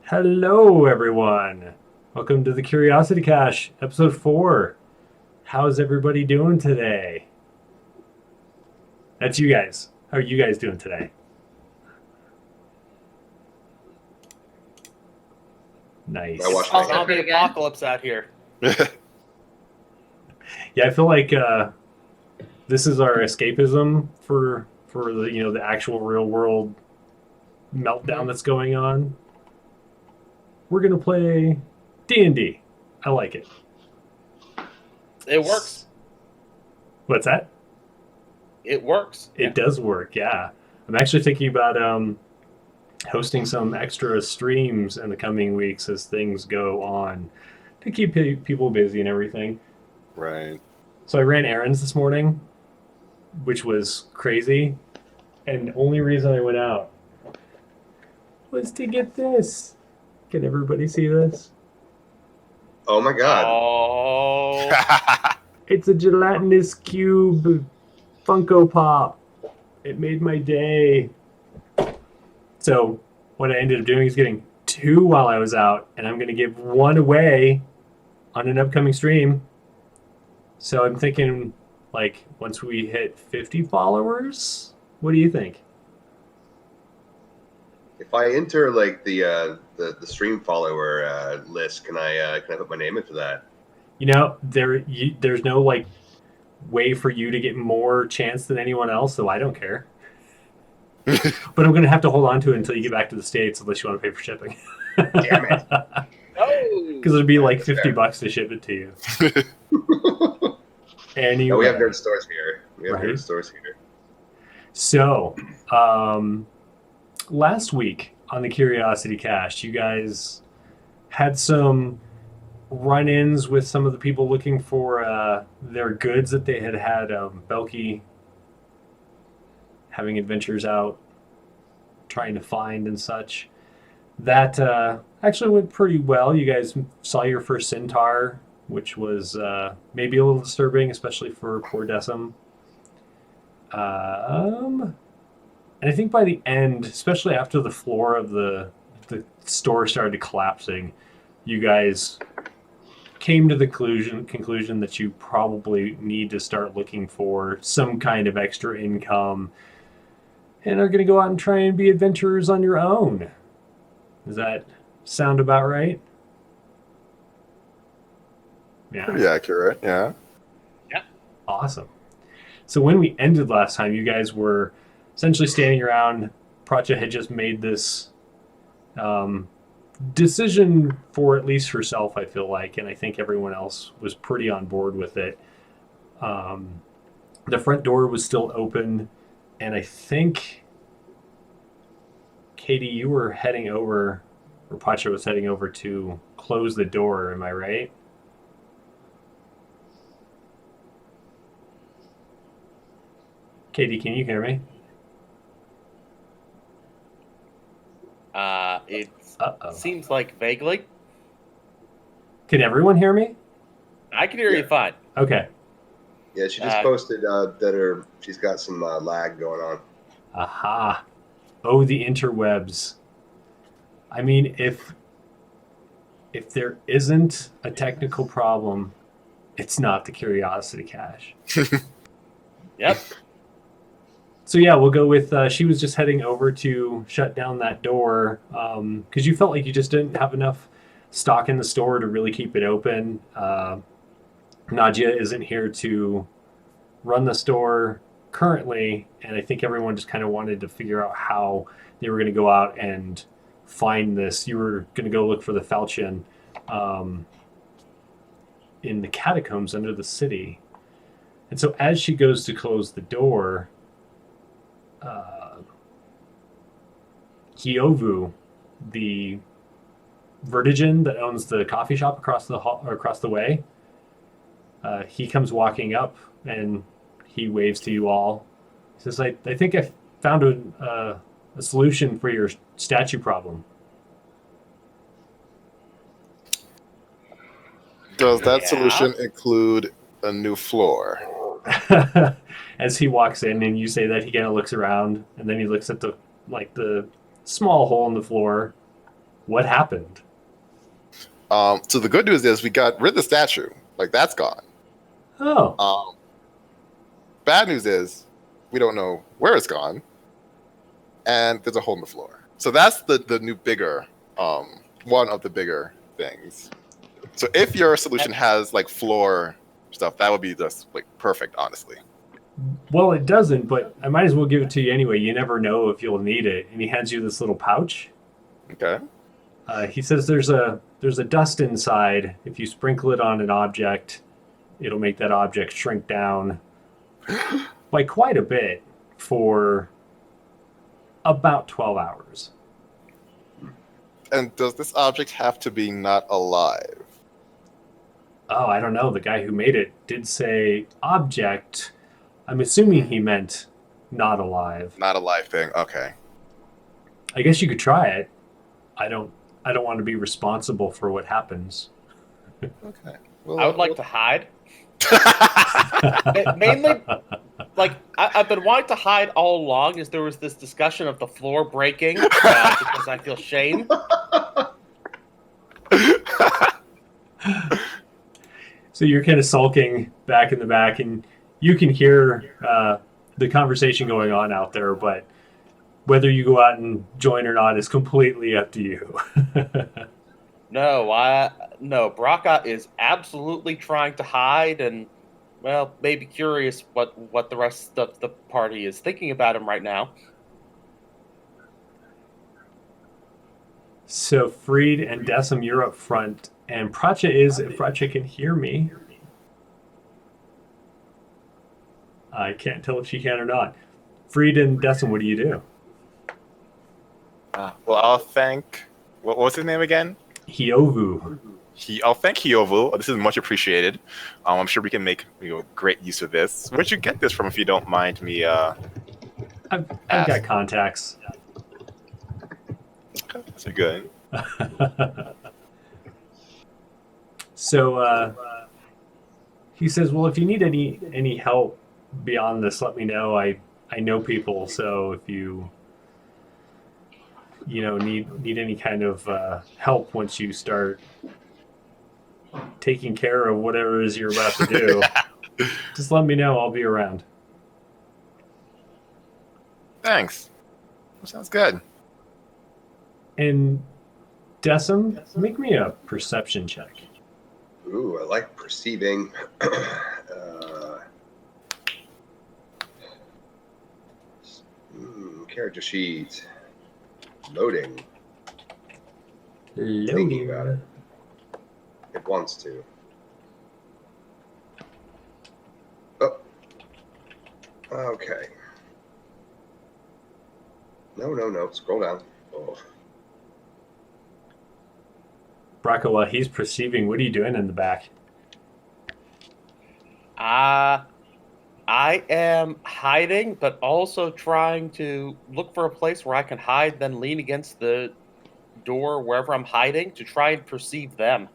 Hello, everyone. Welcome to the Curiosity Cache, episode 4. How's everybody doing today? That's you guys. How are you guys doing today? I Nice. watched my Zombie hair. apocalypse out here. Yeah, I feel like this is our escapism for the actual real world meltdown that's going on. We're gonna play D&D. I like it. It works. What's that? It works. It does work, yeah. I'm actually thinking about hosting some extra streams in the coming weeks as things go on to keep people busy and everything. Right. So I ran errands this morning, which was crazy, and the only reason I went out was to get this. Can everybody see this? Oh my god. Oh, It's a gelatinous cube Funko Pop. It made my day. So what I ended up doing is getting 2 while I was out, and I'm going to give 1 away on an upcoming stream. So I'm thinking, like, once we hit 50 followers, what do you think? If I enter like the stream follower list, can I put my name into that? You know, there's no like way for you to get more chance than anyone else, so I don't care. But I'm gonna have to hold on to it until you get back to the States, unless you want to pay for shipping. Damn it. Because it'd be like That's fair. $50 to ship it to you. Anyway, No, we have nerd stores here. We have Right. nerd stores here. So, last week on the Curiosity Cache, you guys had some run-ins with some of the people looking for their goods that they had Belkie having adventures out, trying to find and such. That actually went pretty well. You guys saw your first centaur, which was maybe a little disturbing, especially for poor Decim. And I think by the end, especially after the floor of the store started collapsing, you guys came to the conclusion that you probably need to start looking for some kind of extra income and are going to go out and try and be adventurers on your own. Does that sound about right? Yeah. Pretty accurate, yeah. Awesome. So when we ended last time, you guys were essentially standing around. Pratya had just made this decision for at least herself, I feel like, and I think everyone else was pretty on board with it. The front door was still open, and I think, Katie, you were heading over, or Pratya was heading over to close the door, am I right? Katie, can you hear me? it Uh-oh. seems like vaguely. Can everyone hear me? I can hear you fine. Okay. Yeah, she just posted that she's got some lag going on. Aha. Oh, the interwebs. I mean, if there isn't a technical problem, it's not the Curiosity Cache. Yep. So yeah, we'll go with she was just heading over to shut down that door because you felt like you just didn't have enough stock in the store to really keep it open. Nadia isn't here to run the store currently, and I think everyone just kind of wanted to figure out how they were going to go out and find this. You were going to go look for the Falchion in the catacombs under the city. And so as she goes to close the door, Kiovu, the Vertigen that owns the coffee shop across the hall, or across the way, he comes walking up and he waves to you all. He says, I think I found a solution for your statue problem. Does that Yeah. solution include a new floor? As he walks in and you say that, he kind of looks around and then he looks at the small hole in the floor What happened? So the good news is we got rid of the statue. Like, that's gone. Oh, Bad news is we don't know where it's gone, and there's a hole in the floor. So that's the new bigger, one of the bigger things. So if your solution has like floor stuff, that would be just like perfect, honestly. well, it doesn't, but I might as well give it to you anyway. You never know if you'll need it. And he hands you this little pouch. Okay. He says there's a dust inside. If you sprinkle it on an object, it'll make that object shrink down by quite a bit for about 12 hours. And does this object have to be not alive? Oh, I don't know. The guy who made it did say object. I'm assuming he meant not alive. Not a live thing. Okay. I guess you could try it. I don't want to be responsible for what happens. Okay. Well, I would like to hide. Mainly, like, I've been wanting to hide all along as there was this discussion of the floor breaking because I feel shame. So you're kind of sulking back in the back, and you can hear the conversation going on out there, but whether you go out and join or not is completely up to you. No, Brakaw is absolutely trying to hide and, well, maybe curious what the rest of the party is thinking about him right now. So Freed and Decim, you're up front, and Pracha is, if Pracha can hear me. I can't tell if she can or not. Freed and Decim, what do you do? Well, I'll thank. What was his name again? Hiovu. I'll thank Hiovu. This is much appreciated. I'm sure we can make great use of this. Where'd you get this from, if you don't mind me? I've got contacts. That's good. So he says, well, if you need any help beyond this, let me know. I know people, so if you need any kind of help once you start taking care of whatever it is you're about to do, just let me know. I'll be around. Thanks. That sounds good. And Decim, make me a perception check. Ooh, I like perceiving. Character sheet. Loading. Thinking about it. It wants to. Oh. Okay. No. Scroll down. Oh. Brakaw, while he's perceiving, what are you doing in the back? I am hiding, but also trying to look for a place where I can hide, then lean against the door wherever I'm hiding to try and perceive them.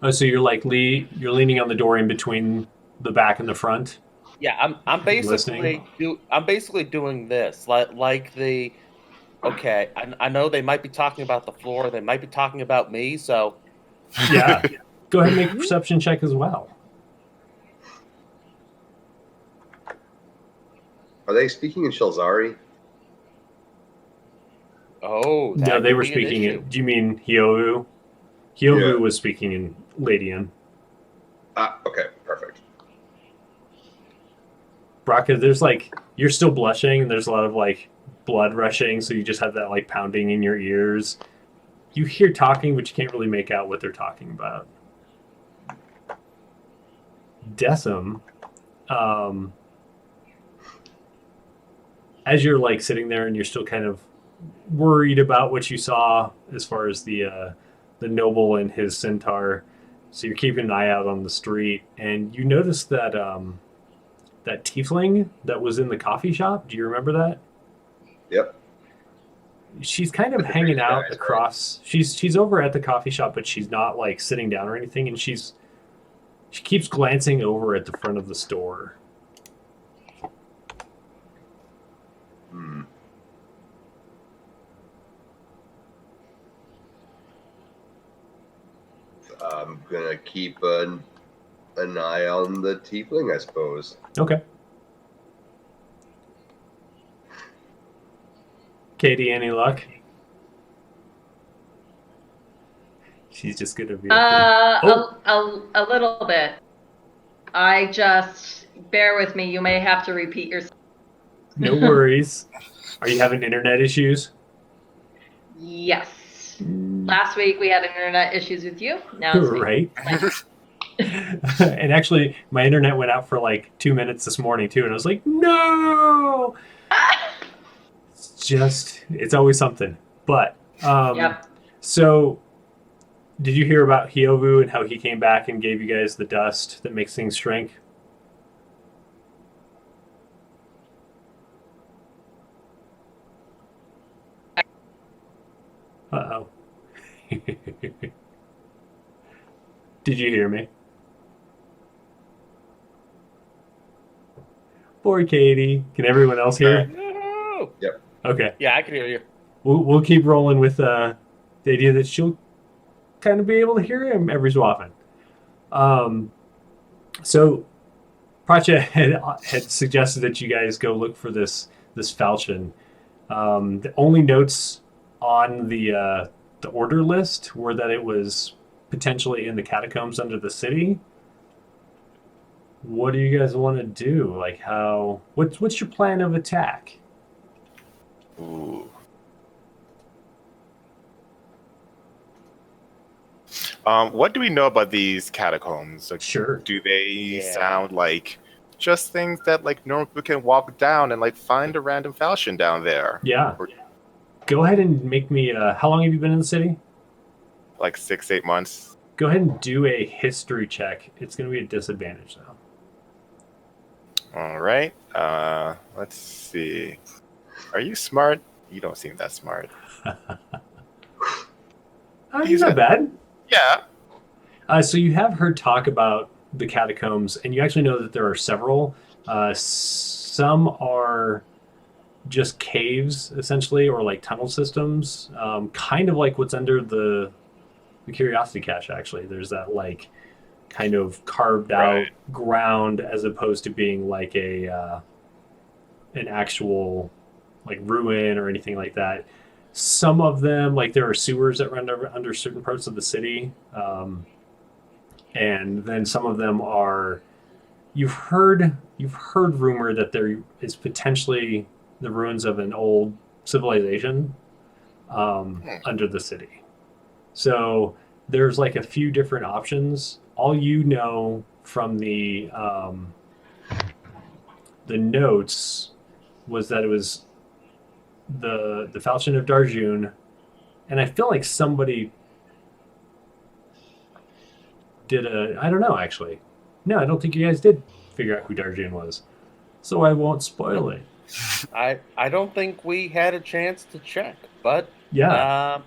Oh, so you're you're leaning on the door in between the back and the front? Yeah, I'm basically doing this like the. Okay, I know they might be talking about the floor. They might be talking about me. So Yeah. Go ahead and make a perception check as well. Are they speaking in Shelzari? oh, that No, they could were be an speaking issue. in. Do you mean Hiovu? Hiovu Yeah. was speaking in Ladian. Okay, perfect. Brakaw, there's you're still blushing, and there's a lot of blood rushing, so you just have that pounding in your ears. You hear talking, but you can't really make out what they're talking about. Decim, as you're sitting there and you're still kind of worried about what you saw as far as the noble and his centaur, so you're keeping an eye out on the street, and you notice that that tiefling that was in the coffee shop. Do you remember that? Yep. She's kind of With the hanging green out eyes, across. She's over at the coffee shop, but she's not sitting down or anything, and she keeps glancing over at the front of the store. I'm gonna keep an eye on the tiefling, I suppose. Okay. Katie, any luck? She's just gonna be. A little bit. I just bear with me. You may have to repeat yourself. No worries. Are you having internet issues? Yes. Last week we had internet issues with you. Now it's me. Right. And actually, my internet went out for like 2 minutes this morning too, and I was like, no. It's always something. But Yep. so, did you hear about Hiovu and how he came back and gave you guys the dust that makes things shrink? Uh-oh. Did you hear me? Poor Katie. Can everyone else hear? No. Okay. Yeah, I can hear you. We'll keep rolling with the idea that she'll kind of be able to hear him every so often. So Pracha had suggested that you guys go look for this Falchion. The only notes on the order list were that it was potentially in the catacombs under the city. What do you guys want to do? Like, what's your plan of attack? Ooh. What do we know about these catacombs? Like, Sure. do they Yeah. sound like just things that like normal people can walk down and like find a random falchion down there? Yeah. Or, Go ahead and make me. How long have you been in the city? like 6-8 months. Go ahead and do a history check. It's going to be a disadvantage, though. All right. Let's see. Are you smart? You don't seem that smart. Oh, he's not bad. Yeah. So you have heard talk about the catacombs, and you actually know that there are several. Some are just caves, essentially, or like tunnel systems, kind of like what's under the Curiosity Cache, actually. There's that, like, kind of carved out Right. ground as opposed to being like an actual, like, ruin or anything like that. Some of them, like, there are sewers that run under certain parts of the city. And then some of them are, you've heard rumor that there is potentially the ruins of an old civilization under the city. So there's like a few different options. All you know from the notes was that it was the Falchion of Darjun, and I feel like somebody did I don't know, actually. No, I don't think you guys did figure out who Darjun was. So I won't spoil it. I don't think we had a chance to check, but Yeah.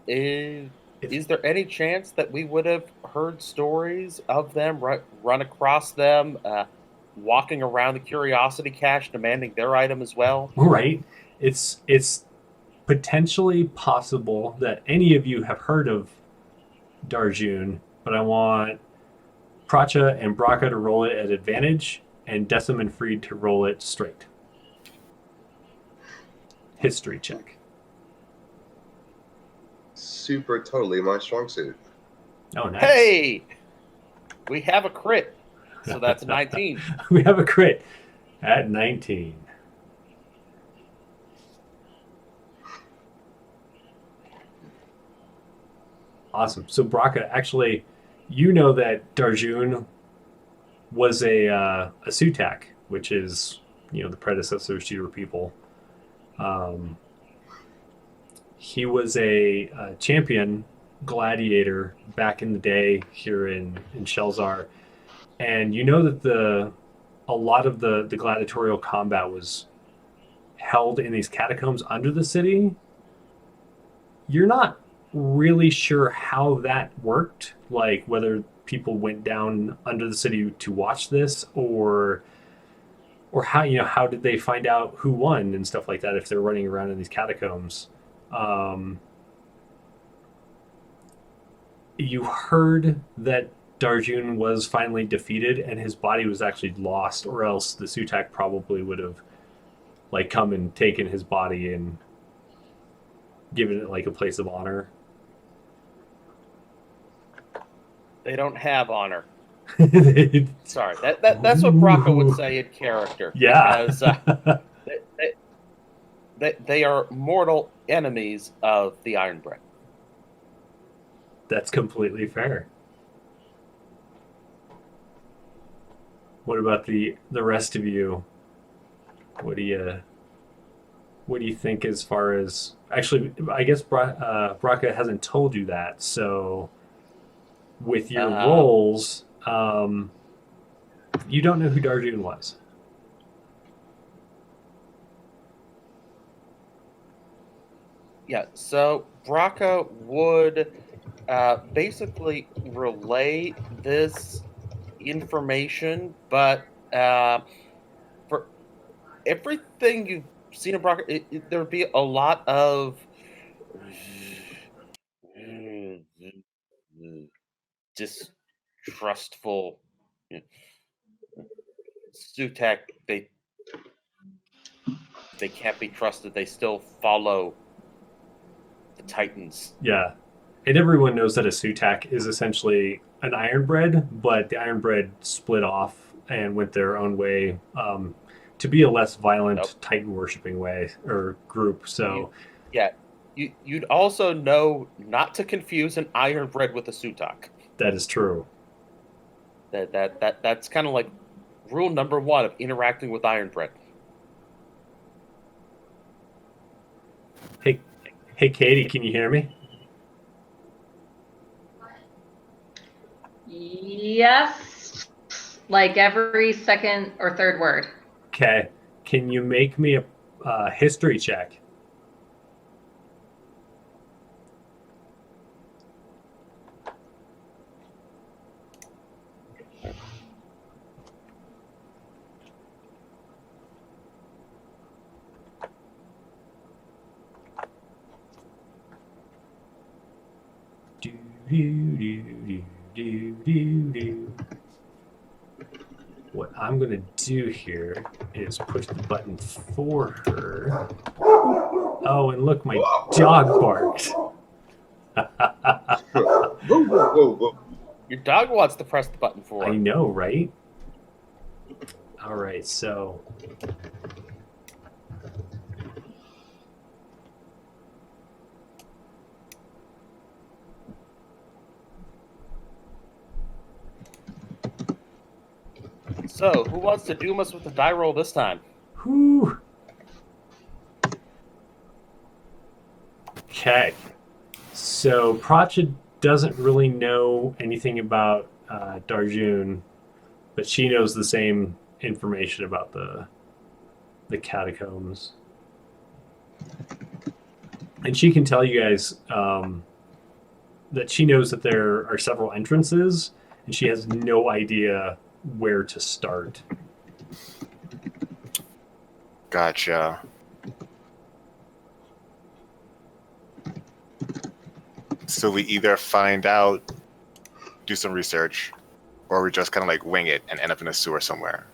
is there any chance that we would have heard stories of them, run across them, walking around the Curiosity Cache demanding their item as well? Right. It's potentially possible that any of you have heard of Darjun, but I want Pracha and Brakaw to roll it at advantage, and Decim and Freed to roll it straight. History check. Super totally my strong suit. Oh, nice. Hey, we have a crit, so that's 19. We have a crit at 19. Awesome. So Brakaw, actually, you know that Darjun was a Sutak, which is, the predecessors to your people. He was a champion gladiator back in the day here in Shelzar, and you know that a lot of the gladiatorial combat was held in these catacombs under the city. You're not really sure how that worked, like whether people went down under the city to watch this, or how did they find out who won and stuff like that if they're running around in these catacombs. You heard that Darjun was finally defeated and his body was actually lost, or else the Sutak probably would have like come and taken his body and given it like a place of honor. They don't have honor. Yeah. Sorry, that's what Brakaw would say in character. Because they are mortal enemies of the Ironbred. That's completely fair. What about the rest of you? What do you think as far as actually? I guess Braka hasn't told you that. So with your roles, you don't know who Darjun was. Yeah. So Brakaw would basically relay this information, but for everything you've seen of Brakaw, there would be a lot of distrustful Sutek. They can't be trusted. They still follow the Titans. Yeah, and everyone knows that a Sutak is essentially an Ironbred, but the Ironbred split off and went their own way to be a less violent Titan worshipping way or group. So you'd also know not to confuse an Ironbred with a Sutak. That is true. That's kind of like rule number one of interacting with Ironbred. Hey, Katie, can you hear me? Yes, like every second or third word. Okay. Can you make me a history check? What I'm gonna do here is push the button for her. Oh, and look, my dog barked. Whoa. Your dog wants to press the button for I it. know, right? All right, so So, who wants to doom us with the die roll this time? whew. Okay. So Pracha doesn't really know anything about Darjun, but she knows the same information about the catacombs, and she can tell you guys that she knows that there are several entrances, and she has no idea where to start. Gotcha. So we either find out, do some research, or we just kind of like wing it and end up in a sewer somewhere.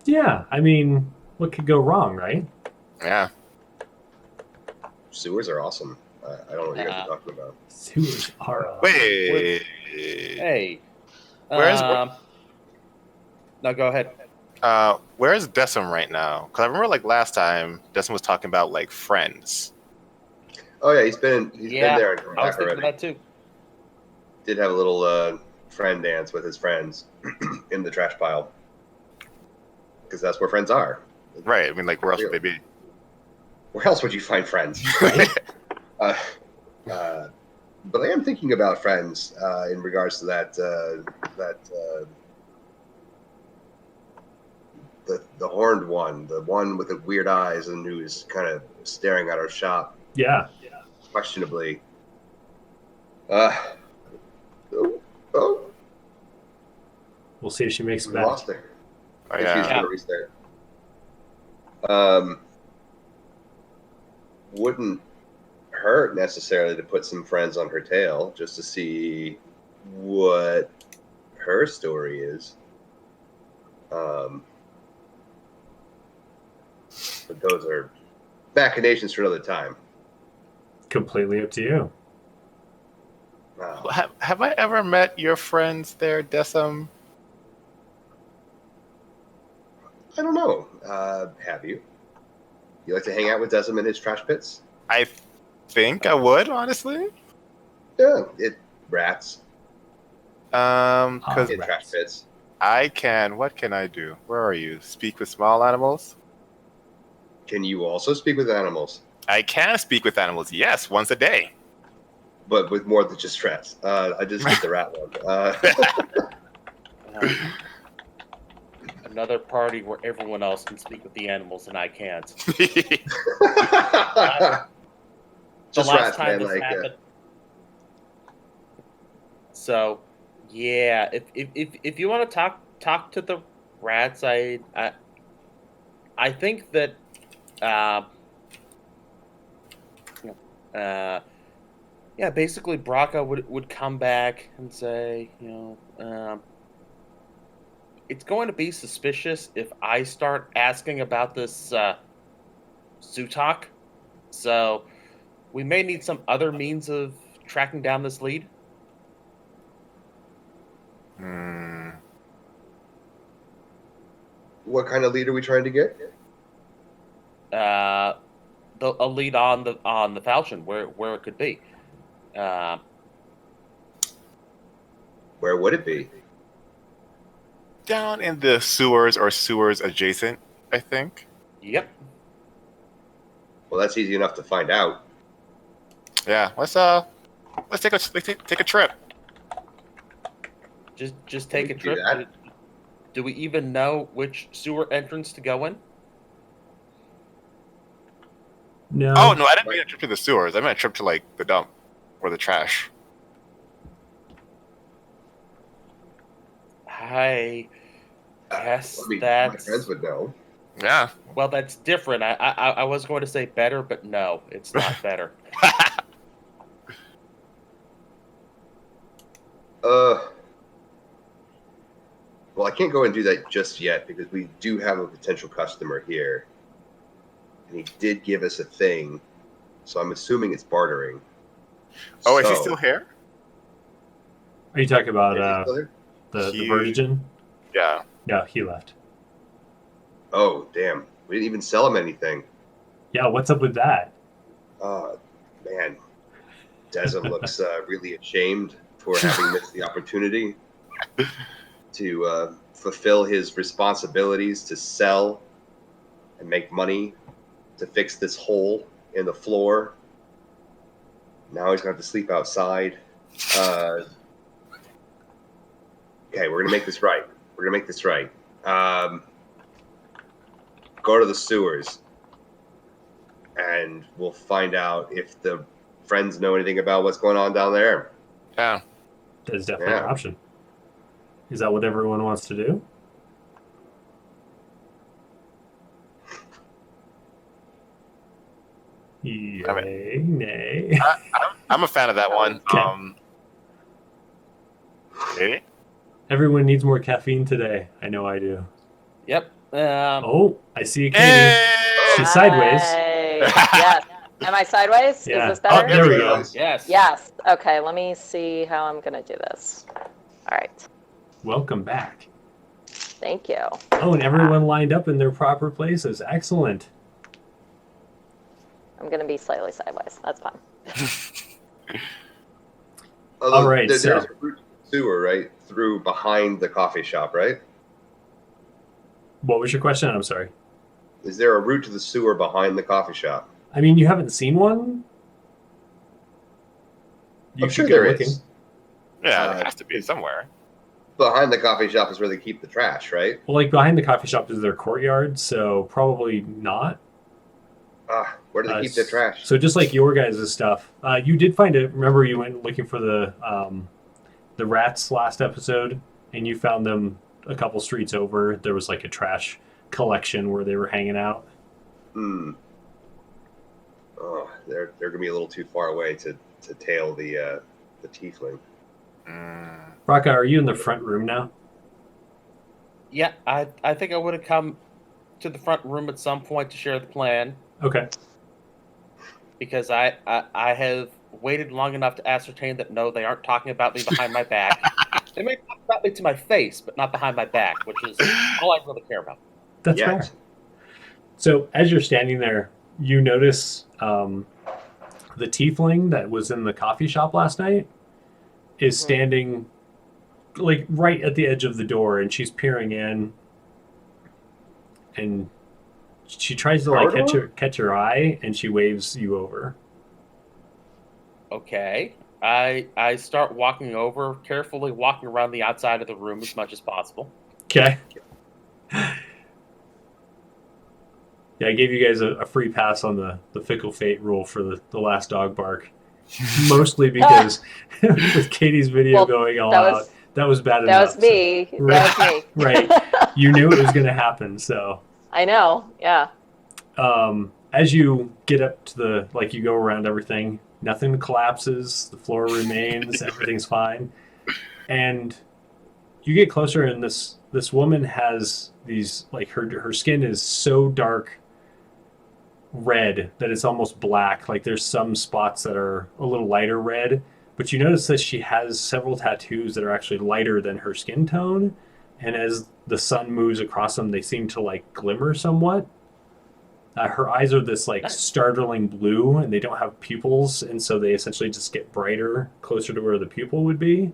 Yeah, I mean, what could go wrong, right? Yeah. Sewers are awesome. I don't know what you guys are talking about. Sewers are awesome. Wait. Hey. Where's No, go ahead. where's Decim right now? Because I remember like last time Decim was talking about like friends. Oh yeah, he's been there and come I was back thinking already. of that too. Did have a little friend dance with his friends in the trash pile because that's where friends are. Right. I mean, like, where else would they be? Where else would you find friends, right? But I am thinking about friends in regards to the horned one, the one with the weird eyes and who is kind of staring at our shop. Yeah. Questionably. Oh. We'll see if she makes it We back. lost her. Oh, If she's yeah. gonna restart. Wouldn't hurt necessarily to put some friends on her tail just to see what her story is. But those are machinations for another time. Completely up to you. Have I ever met your friends there, Decim? I don't know. Have you? You like to hang out with Desmond in his trash pits? I think I would, honestly. Yeah, rats Because in trash pits. I can. What can I do? Where are you? Speak with small animals? Can you also speak with animals? I can speak with animals, yes, once a day. But with more than just rats. I just did the rat one. Another party where everyone else can speak with the animals and I can't. Just rats, man. this Like, happened. So, yeah, if you want to talk to the rats, I think that yeah, basically Brakaw would come back and say, it's going to be suspicious if I start asking about this Zutok. So we may need some other means of tracking down this lead. what kind of lead are we trying to get? A lead on the Falchion, where it could be. Where would it be? Down in the sewers or sewers adjacent, I think. Yep. Well, that's easy enough to find out. Yeah, let's take a trip. Just take a We can do trip. that. Do we even know which sewer entrance to go in? No. Oh no, I didn't mean a trip to the sewers. I meant a trip to like the dump or the trash. I guess I mean, my that's friends would know. Yeah. well. That's different. I was going to say better, but no, it's not better. Well, I can't go and do that just yet because we do have a potential customer here. And he did give us a thing, so I'm assuming it's bartering. Oh, is he still here? Are you talking about Is he still there? the He- Virgin? Yeah. Yeah, he left. Oh, damn. We didn't even sell him anything. Yeah, what's up with that? Man. Desmond looks really ashamed for having missed the opportunity to fulfill his responsibilities to sell and make money to fix this hole in the floor. Now he's going to have to sleep outside. Okay, we're going to make this right. We're going to make this right. Go to the sewers, and we'll find out if the friends know anything about what's going on down there. Yeah. That is definitely an Yeah. option. Is that what everyone wants to do? Yay, nay. I'm a fan of that one. Okay. Maybe? Everyone needs more caffeine today. I know I do. Yep. Oh, I see a Katie. Hey! She's sideways. Hey. Yes. Am I sideways? Yeah. Is this better? Oh, there we go. Yes. Yes. Okay, let me see how I'm going to do this. All right. Welcome back. Thank you. Oh, and everyone lined up in their proper places. Excellent. I'm going to be slightly sideways. That's fine. Although All right, there's so- a route to the sewer, right? Through behind the coffee shop, right? What was your question? I'm sorry. Is there a route to the sewer behind the coffee shop? I mean, you haven't seen one? You I'm should sure go there looking. is. Yeah, there has to be somewhere. Behind the coffee shop is where they keep the trash, right? Well, like behind the coffee shop is their courtyard, so probably not. Where do they keep their trash? So just like your guys' stuff, you did find it. Remember, you went looking for the rats last episode, and you found them a couple streets over. There was like a trash collection where they were hanging out. Oh, they're gonna be a little too far away to tail the tiefling. Brakaw, are you in the front room now? Yeah, I think I would have come to the front room at some point to share the plan Okay. because I have waited long enough to ascertain that no, they aren't talking about me behind my back. They may talk about me to my face, but not behind my back, which is all I really care about. That's Yet. fair. So as you're standing there, you notice the tiefling that was in the coffee shop last night is standing like right at the edge of the door, and she's peering in, and she tries to like catch your eye, and she waves you over. Okay. I start walking over, carefully walking around the outside of the room as much as possible. Okay. Yeah, I gave you guys a free pass on the fickle fate rule for the last dog bark. Mostly because with Katie's video going all out, that was bad enough. That was me. So, right, That was me. Right. You knew it was going to happen, so. I know, yeah. As you get up to you go around everything, nothing collapses, the floor remains, everything's fine. And you get closer, and this woman has these, like, her skin is so dark red that it's almost black. Like, there's some spots that are a little lighter red, but you notice that she has several tattoos that are actually lighter than her skin tone, and as the sun moves across them, they seem to like glimmer somewhat. Her eyes are this like startling blue, and they don't have pupils, and so they essentially just get brighter closer to where the pupil would be.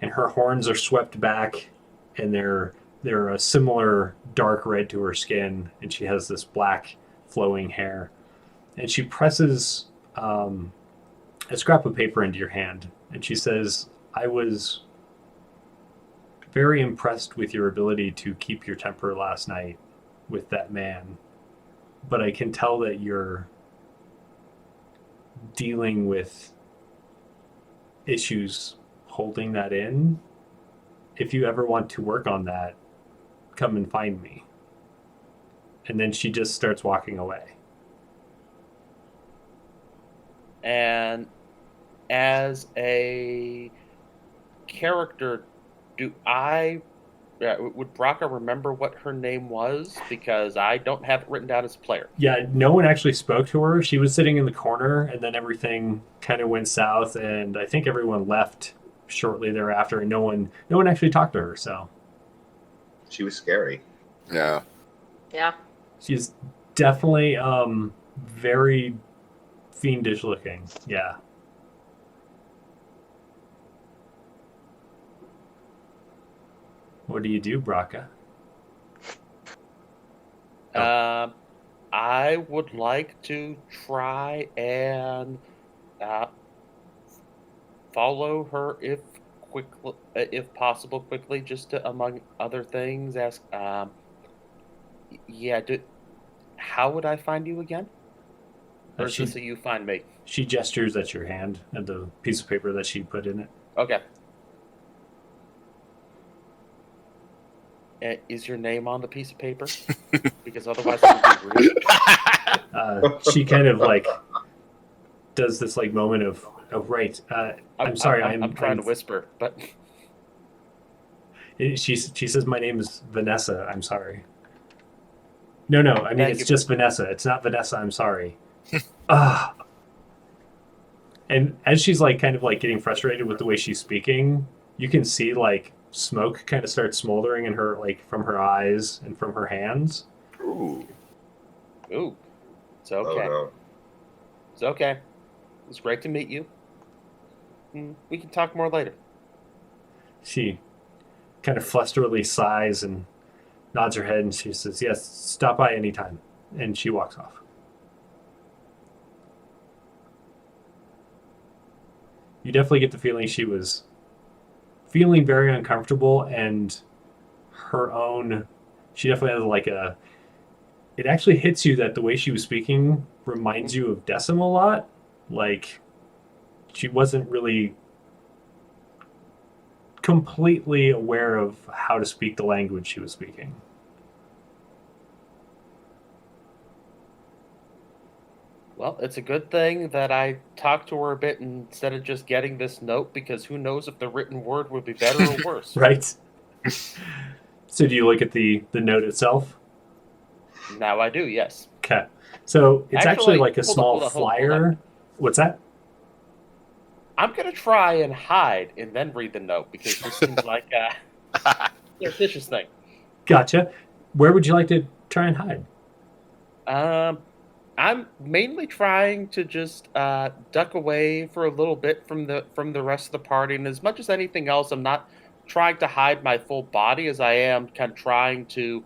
And her horns are swept back, and they're a similar dark red to her skin, and she has this black flowing hair. And she presses a scrap of paper into your hand, and she says, I was very impressed with your ability to keep your temper last night with that man, but I can tell that you're dealing with issues holding that in. If you ever want to work on that, come and find me. And then she just starts walking away. And as a character, would Brakaw remember what her name was? Because I don't have it written down as a player. Yeah, no one actually spoke to her. She was sitting in the corner, and then everything kind of went south, and I think everyone left shortly thereafter, and no one actually talked to her. So She was scary. Yeah. Yeah. she's definitely very fiendish looking. Yeah. What do you do, Brakaw? I would like to try and follow her if possible, quickly, just to, among other things, ask. How would I find you again? Or is this a you find me? She gestures at your hand, at the piece of paper that she put in it. Okay. Is your name on the piece of paper? Because otherwise it would be rude. She kind of like does this like moment of, oh right, I'm sorry, I'm trying to whisper, but she says my name is Vanessa. I'm sorry. No, I mean it's just Vanessa. It's not Vanessa. I'm sorry. And as she's like kind of like getting frustrated with the way she's speaking, you can see like smoke kind of starts smoldering in her, like from her eyes and from her hands. Ooh. It's okay. Oh, no. It's okay. It's great to meet you. We can talk more later. She kind of flusteredly sighs and nods her head, and she says, yes, stop by anytime. And she walks off. You definitely get the feeling she was feeling very uncomfortable, and she definitely has like it actually hits you that the way she was speaking reminds you of Decim a lot. Like, she wasn't really completely aware of how to speak the language she was speaking. Well, it's a good thing that I talked to her a bit instead of just getting this note, because who knows if the written word would be better or worse. Right. So do you look at the note itself? Now I do, yes. Okay. So it's actually like a hold on, small hold on, hold on. flyer. What's that? I'm going to try and hide and then read the note, because this seems like a suspicious thing. Gotcha. Where would you like to try and hide? I'm mainly trying to just duck away for a little bit from the rest of the party, and as much as anything else, I'm not trying to hide my full body as I am kind of trying to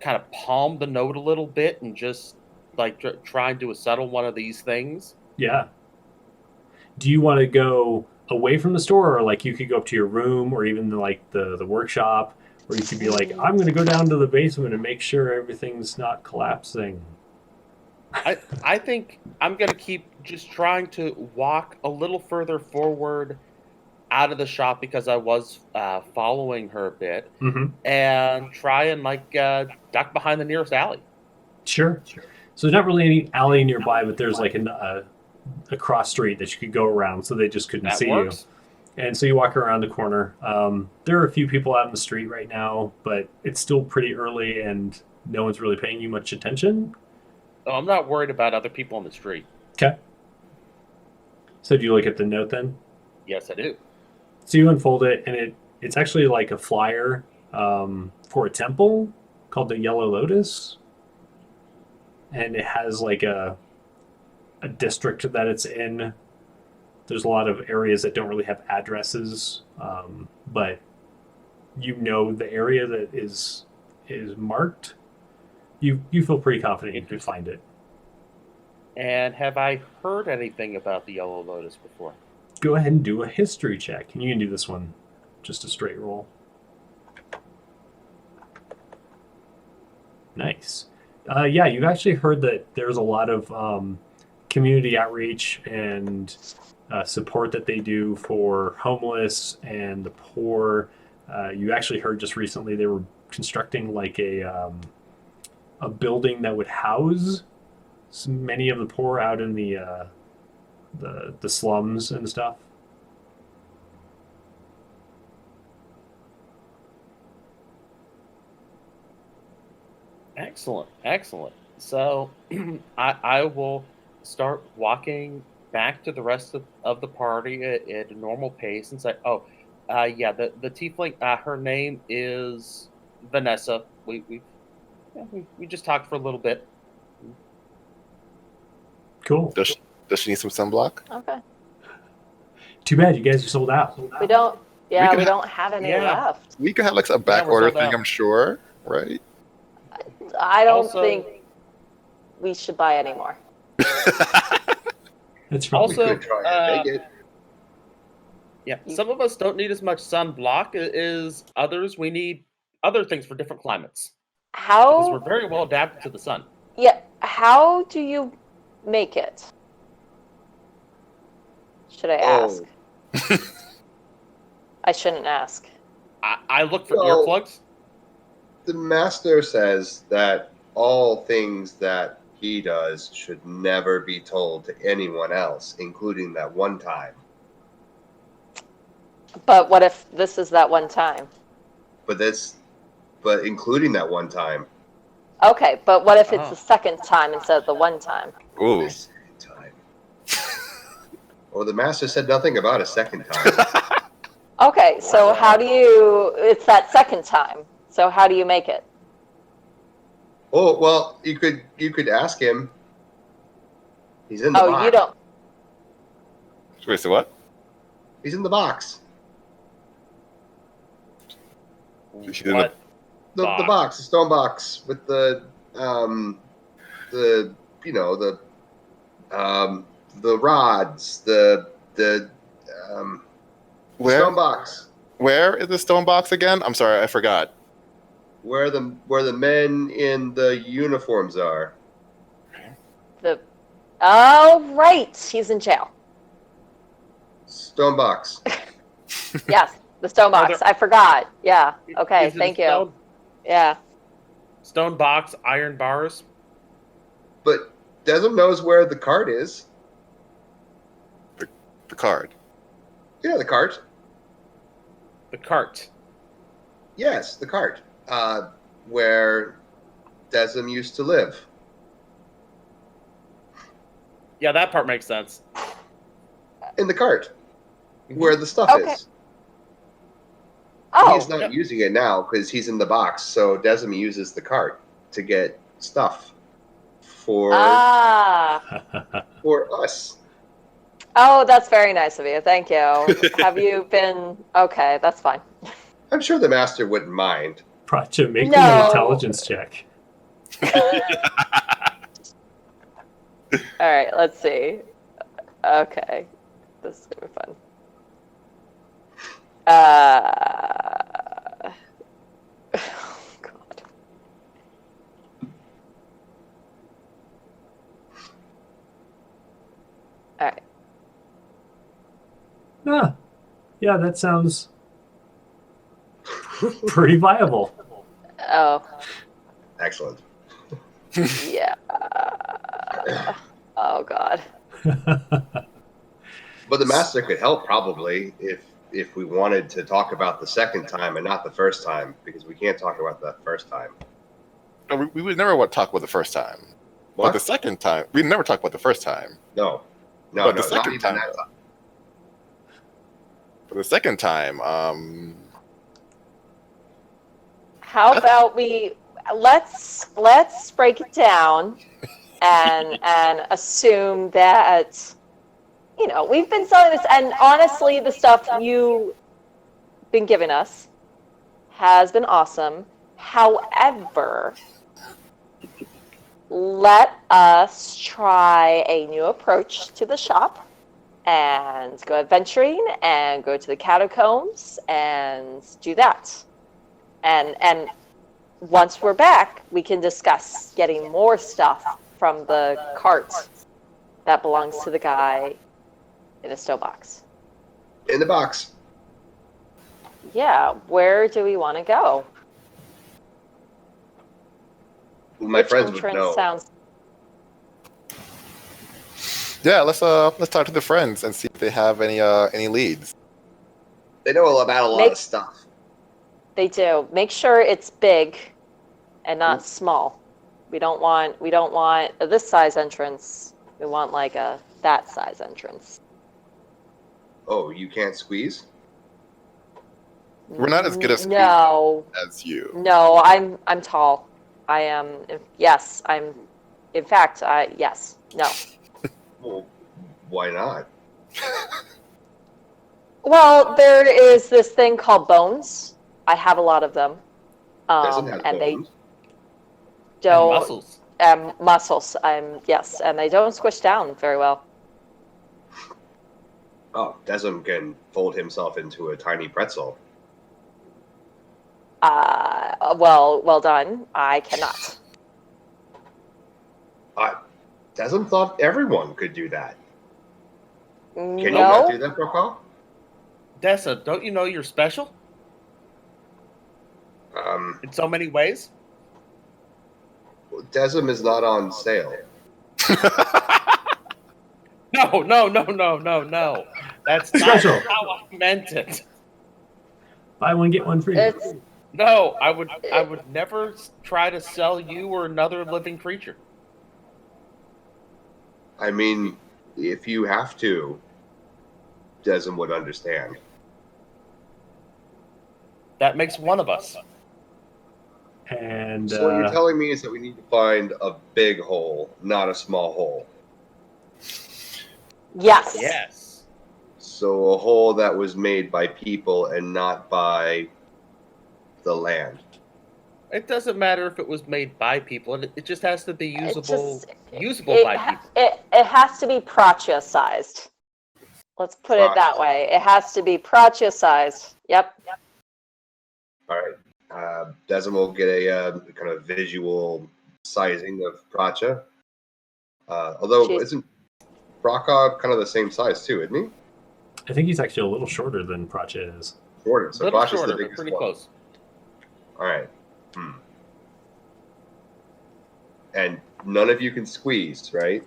kind of palm the note a little bit and just like trying to settle one of these things. Yeah. Do you want to go away from the store, or like you could go up to your room, or even like the workshop, or you could be like, I'm going to go down to the basement and make sure everything's not collapsing. I think I'm going to keep just trying to walk a little further forward out of the shop, because I was following her a bit, and try and like duck behind the nearest alley. Sure. So there's not really any alley nearby, but there's like a cross street that you could go around, so they just couldn't That see works. you. And so you walk around the corner. There are a few people out in the street right now, but it's still pretty early and no one's really paying you much attention. Oh, I'm not worried about other people on the street. Okay. So do you look at the note then? Yes, I do. So you unfold it, and it's actually like a flyer for a temple called the Yellow Lotus. And it has like a district that it's in. There's a lot of areas that don't really have addresses, but you know the area that is marked. You feel pretty confident you can find it. And have I heard anything about the Yellow Lotus before? Go ahead and do a history check, and you can do this one just a straight roll. Nice. Yeah, you've actually heard that there's a lot of community outreach and support that they do for homeless and the poor. You actually heard just recently they were constructing like a building that would house many of the poor out in the slums and stuff. Excellent. So I will start walking back to the rest of the party at a normal pace and say, yeah, the tiefling, her name is Vanessa. We just talked for a little bit. Cool. Does she need some sunblock? Okay. Too bad you guys are sold out. We don't. Yeah, can we don't have any left. We could have like a back we're order sold thing, out. I'm sure, right? I don't Also- think we should buy any more. That's probably Also, Could try and make it. Yeah, some of us don't need as much sunblock as others. We need other things for different climates, because we're How? very well adapted to the sun. Yeah. How do you make it? Should I ask? I shouldn't ask. I look for Well- earplugs. The master says that all things that he does should never be told to anyone else, including that one time. But what if this is that one time? But including that one time. Okay, but what if it's Oh. the second time instead of the one time? Ooh. The second time. Well, the master said nothing about a second time. Okay, so how do you? It's that second time. So how do you make it? Oh well, you could ask him. He's in the box. Oh, you don't. Wait, so what? He's in the box. She's in What? The box, the stone box with the rods, the Where? stone box Where is the stone box again? I'm sorry, I forgot. where the men in the uniforms are. Oh, right. He's in jail. Stone box. Yes, the stone Are box. there- I forgot. Yeah. Okay. Is it a Thank you. stone- Yeah. Stone box, iron bars. But Desmond knows where the cart is. The card. Yeah, the cart. The cart. Yes, the cart. Where Desmond used to live. Yeah, that part makes sense. In the cart. Mm-hmm. Where the stuff Okay. is. Oh, He's not using it now because he's in the box, so Desmond uses the cart to get stuff for us. Oh, that's very nice of you. Thank you. Have you been okay? That's fine. I'm sure the master wouldn't mind. Pracha, make me No. an intelligence check. All right, let's see. Okay, this is gonna be fun. Oh God. All right. Ah, yeah, that sounds pretty viable. Oh, Excellent. yeah. Oh God. But the master could help probably if we wanted to talk about the second time and not the first time, because we can't talk about that first time. No, we would never want to talk about the first time. What? But the second time, we never talk about the first time. No, But the not second even time, that though. time. For the second time, How about let's break it down and assume that we've been selling this, and honestly the stuff you've been giving us has been awesome. However, let us try a new approach to the shop and go adventuring and go to the catacombs and do that. And once we're back, we can discuss getting more stuff from the cart that belongs to the guy in a stone box. In the box. Yeah, where do we want to go? My Which friends would entrance know. sounds? yeah, let's talk to the friends and see if they have any leads. They know about a lot of stuff. They do. Make sure it's big and not small. We don't want this size entrance. We want like that size entrance. Oh, you can't squeeze? We're not as good at squeezing as you. No, I'm tall. I am. Yes, I'm. In fact, yes. No. Well, why not? Well, there is this thing called bones. I have a lot of them. Doesn't have and bones. they don't. And muscles. Muscles. Yes, and they don't squish down very well. Oh, Desmond can fold himself into a tiny pretzel. Well done. I cannot. Desmond thought everyone could do that. Can you No. not do that, Brakaw? Dessa, don't you know you're special in so many ways? Desmond is not on sale. No. That's not Special. how I meant it. Buy one, get one free. It's No, I would never try to sell you or another living creature. I mean, if you have to, Desmond would understand. That makes one of us. And So what you're telling me is that we need to find a big hole, not a small hole. yes. Yes. So a hole that was made by people and not by the land. It doesn't matter if it was made by people. It just has to be usable It by people. It has to be Pracha sized. Let's put it that way. It has to be Pracha sized. Yep. All right. Desmond will get a kind of visual sizing of Pracha. Although, isn't Brakaw kind of the same size too, isn't he? I think he's actually a little shorter than Pracha is. Shorter. So Little Pracha's shorter, the but biggest pretty one. close. All right. And none of you can squeeze, right?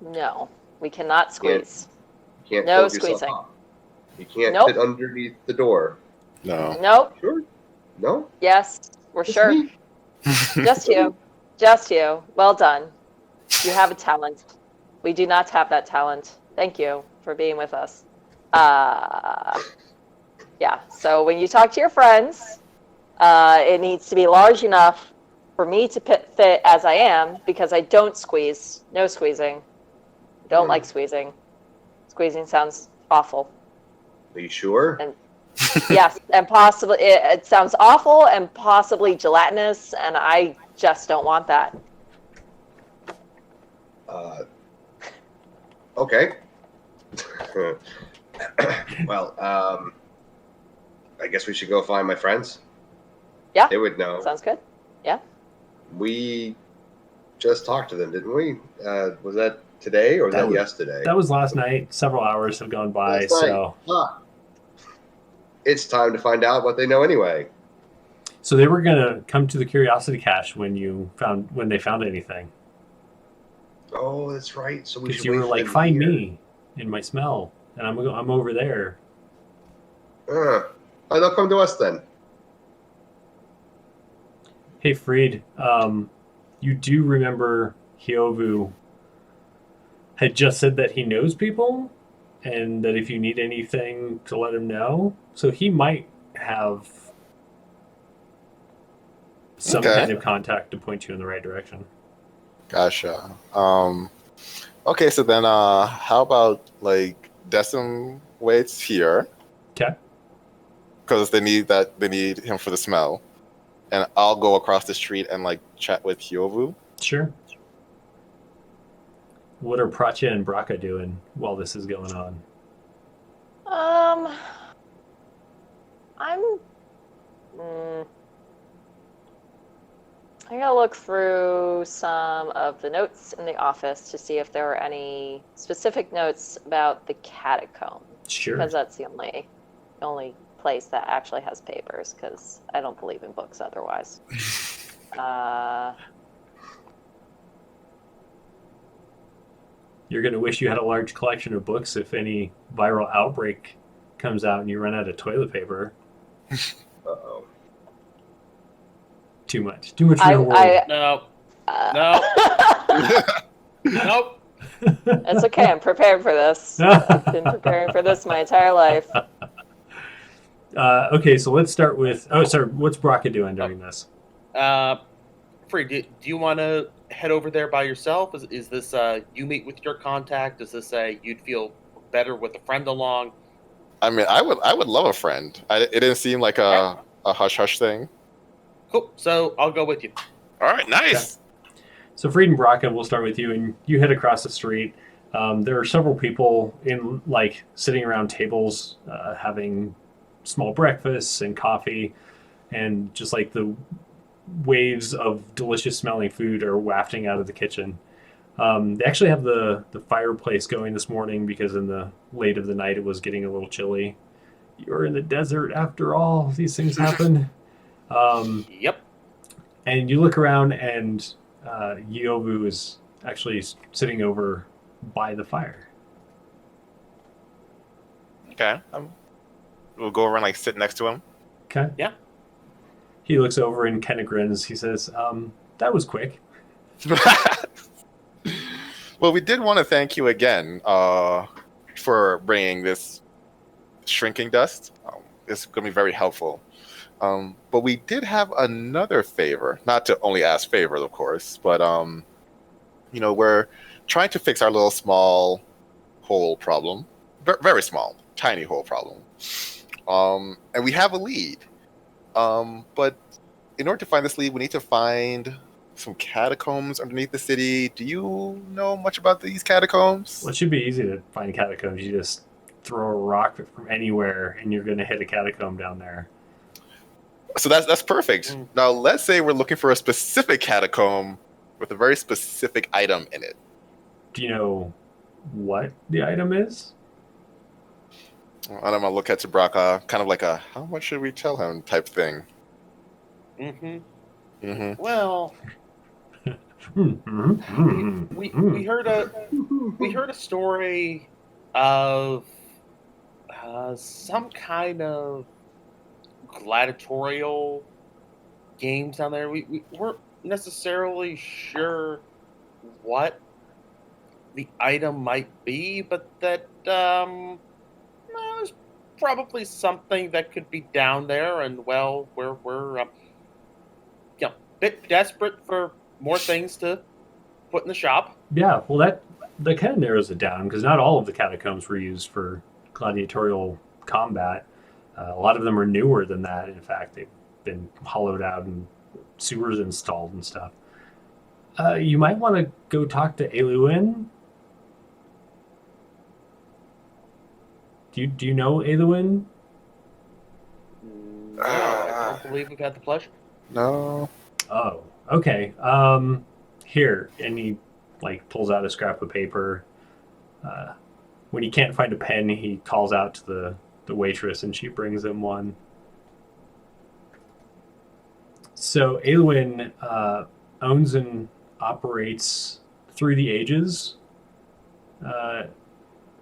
No, we cannot squeeze. You can't No fold yourself squeezing. up. You can't Nope. fit underneath the door. No. Nope. Sure? No? Yes, we're Just sure. me? Just you. Just you. Well done. You have a talent. We do not have that talent. Thank you for being with us. Yeah, so when you talk to your friends, it needs to be large enough for me to fit as I am, because I don't squeeze. No squeezing. Don't like squeezing. Squeezing sounds awful. Are you sure? And yes, and possibly it sounds awful and possibly gelatinous, and I just don't want that. Okay. Well, I guess we should go find my friends. Yeah. They would know. Sounds good. Yeah. We just talked to them, didn't we? Was that today or was That that was- yesterday? That was last night. Several hours have gone by, Last night. so It's time to find out what they know anyway. so they were gonna come to the curiosity cache when they found anything. Oh, that's right. So we Because should you wait were for like, them find here. me in my smell, and I'm over there. Oh, they'll come to us then. Hey, Freed, you do remember Hiovu had just said that he knows people and that if you need anything to let him know. So he might have some Okay. kind of contact to point you in the right direction. Gotcha. Okay, so then how about like Decim waits here Okay. because they need him for the smell, and I'll go across the street and like chat with Hiovu. Sure. What are Pracha and Brakaw doing while this is going on? I'm gonna look through some of the notes in the office to see if there are any specific notes about the catacomb, Sure. because that's the only place that actually has papers, because I don't believe in books otherwise. You're going to wish you had a large collection of books if any viral outbreak comes out and you run out of toilet paper. Uh-oh. Too much real world. No, uh, nope. It's okay. I'm prepared for this. I've been preparing for this my entire life. Okay, so let's start with... Oh, sorry. What's Brakaw doing during this? Free, do you want to head over there by yourself? Is this you meet with your contact? Is this you'd feel better with a friend along? I mean, I would love a friend. It didn't seem like a hush hush thing. Cool. So I'll go with you. All right, nice. So Freed and Brakaw, we'll start with you, and you head across the street. There are several people sitting around tables having small breakfasts and coffee, and just like the waves of delicious smelling food are wafting out of the kitchen. They actually have the fireplace going this morning because in the late of the night it was getting a little chilly. You're in the desert after all. These things happen. Yep. And you look around and Hiovu is actually sitting over by the fire. Okay. We'll go over and like sit next to him. Okay. Yeah. He looks over and kind of grins. He says, that was quick. Well, we did want to thank you again for bringing this shrinking dust. It's going to be very helpful. But we did have another favor, not to only ask favors, of course, but we're trying to fix our little small hole problem. Very small, tiny hole problem. And we have a lead. But in order to find this lead, we need to find some catacombs underneath the city. Do you know much about these catacombs? Well, it should be easy to find catacombs. You just throw a rock from anywhere and you're going to hit a catacomb down there. So that's perfect. Now, let's say we're looking for a specific catacomb with a very specific item in it. Do you know what the item is? And I'm gonna look at Brakaw, kind of like a "how much should we tell him" type thing. Mm-hmm. Mm-hmm. Well, We heard a story of some kind of gladiatorial games down there. We weren't necessarily sure what the item might be, but that there's probably something that could be down there. And well, we're a bit desperate for more things to put in the shop. Yeah, well, that kind of narrows it down because not all of the catacombs were used for gladiatorial combat. A lot of them are newer than that. In fact, they've been hollowed out and sewers installed and stuff. You might want to go talk to Ailluin. Do you know Ailluin? No, I don't believe we've had the pleasure. No. Oh, okay. Here, and he pulls out a scrap of paper. When he can't find a pen, he calls out to the waitress, and she brings him one. So Ailluin owns and operates Through the Ages.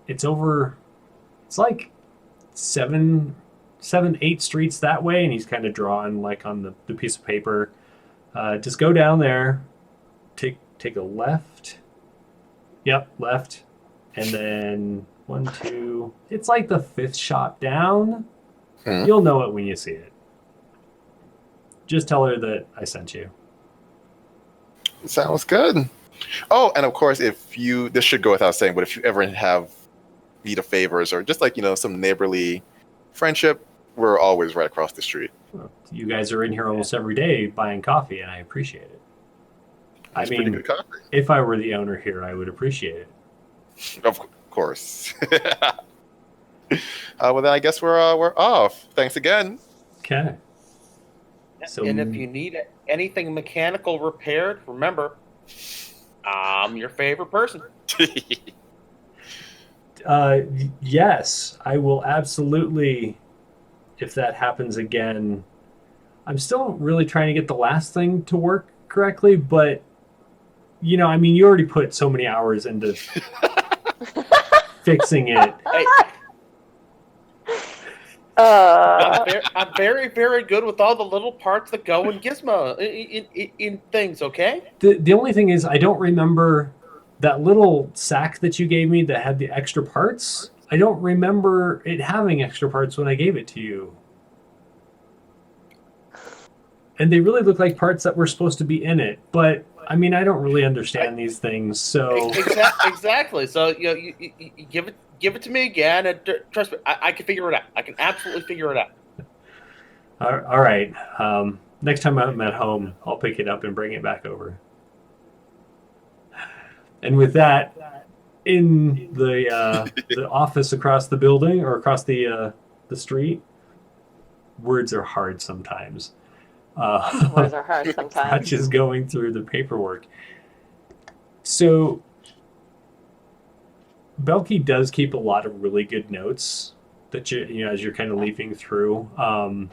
It's like 8 streets that way, and he's kind of drawn on the piece of paper. Just go down there, take a left. Yep, left, and then 1, 2. It's like the 5th shop down. You'll know it when you see it. Just tell her that I sent you. Sounds good. Oh, and of course, this should go without saying, but if you ever need a favors or just some neighborly friendship, we're always right across the street. Well, you guys are in here almost every day buying coffee, and I appreciate it. It's pretty good coffee. If I were the owner here, I would appreciate it. Of course. Well, then I guess we're off. Thanks again. Okay. So, And if you need anything mechanical repaired, remember, I'm your favorite person. yes, I will absolutely. If that happens again, I'm still really trying to get the last thing to work correctly, but you already put so many hours into fixing it. I'm very, very good with all the little parts that go in Gizmo in things. Okay. The only thing is, I don't remember that little sack that you gave me that had the extra parts. I don't remember it having extra parts when I gave it to you. And they really look like parts that were supposed to be in it. But, I don't really understand these things, so... Exactly. So, you give it to me again, and trust me, I can figure it out. I can absolutely figure it out. All right. Next time I'm at home, I'll pick it up and bring it back over. And with that, in the office across the building or across the street, words are hard sometimes. Words are hard sometimes. Not just going through the paperwork. So Belkie does keep a lot of really good notes that as you're kind of leafing through. A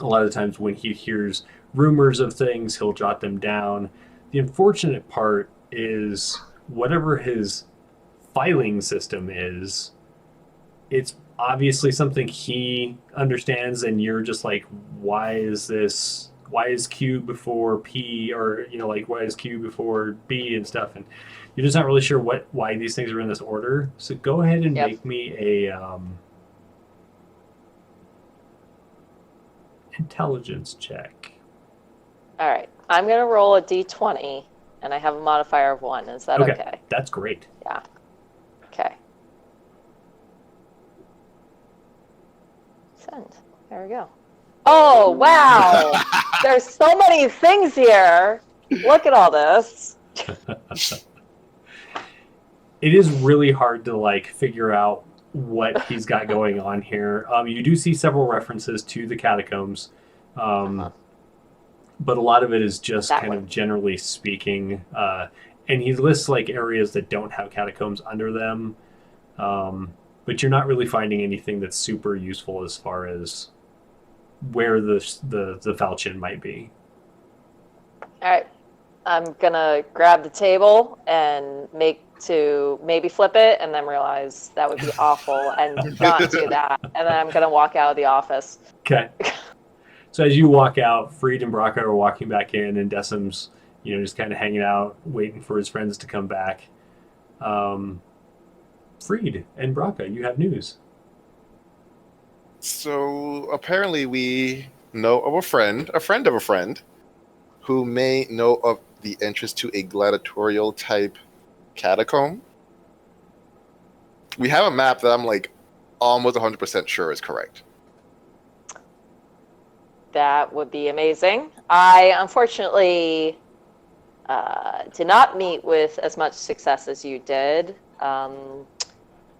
lot of times when he hears rumors of things, he'll jot them down. The unfortunate part is whatever his filing system is, it's obviously something he understands, and you're just like, why is Q before P, or why is Q before B and stuff, and you're just not really sure why these things are in this order. So go ahead and make me a intelligence check. All right, I'm gonna roll a d20, and I have a modifier of 1. Is that okay? That's great. Yeah. Okay. Send. There we go. Oh, wow. There's so many things here. Look at all this. It is really hard to figure out what he's got going on here. You do see several references to the catacombs, but a lot of it is just of generally speaking. And he lists areas that don't have catacombs under them. But you're not really finding anything that's super useful as far as where the falchion might be. All right. I'm gonna grab the table and maybe flip it, and then realize that would be awful and not do that. And then I'm gonna walk out of the office. Okay. So as you walk out, Freed and Brakaw are walking back in, and Decim's, just kind of hanging out, waiting for his friends to come back. Freed and Brakaw, you have news. So apparently we know of a friend of a friend, who may know of the entrance to a gladiatorial type catacomb. We have a map that I'm like almost 100% sure is correct. That would be amazing. I unfortunately did not meet with as much success as you did.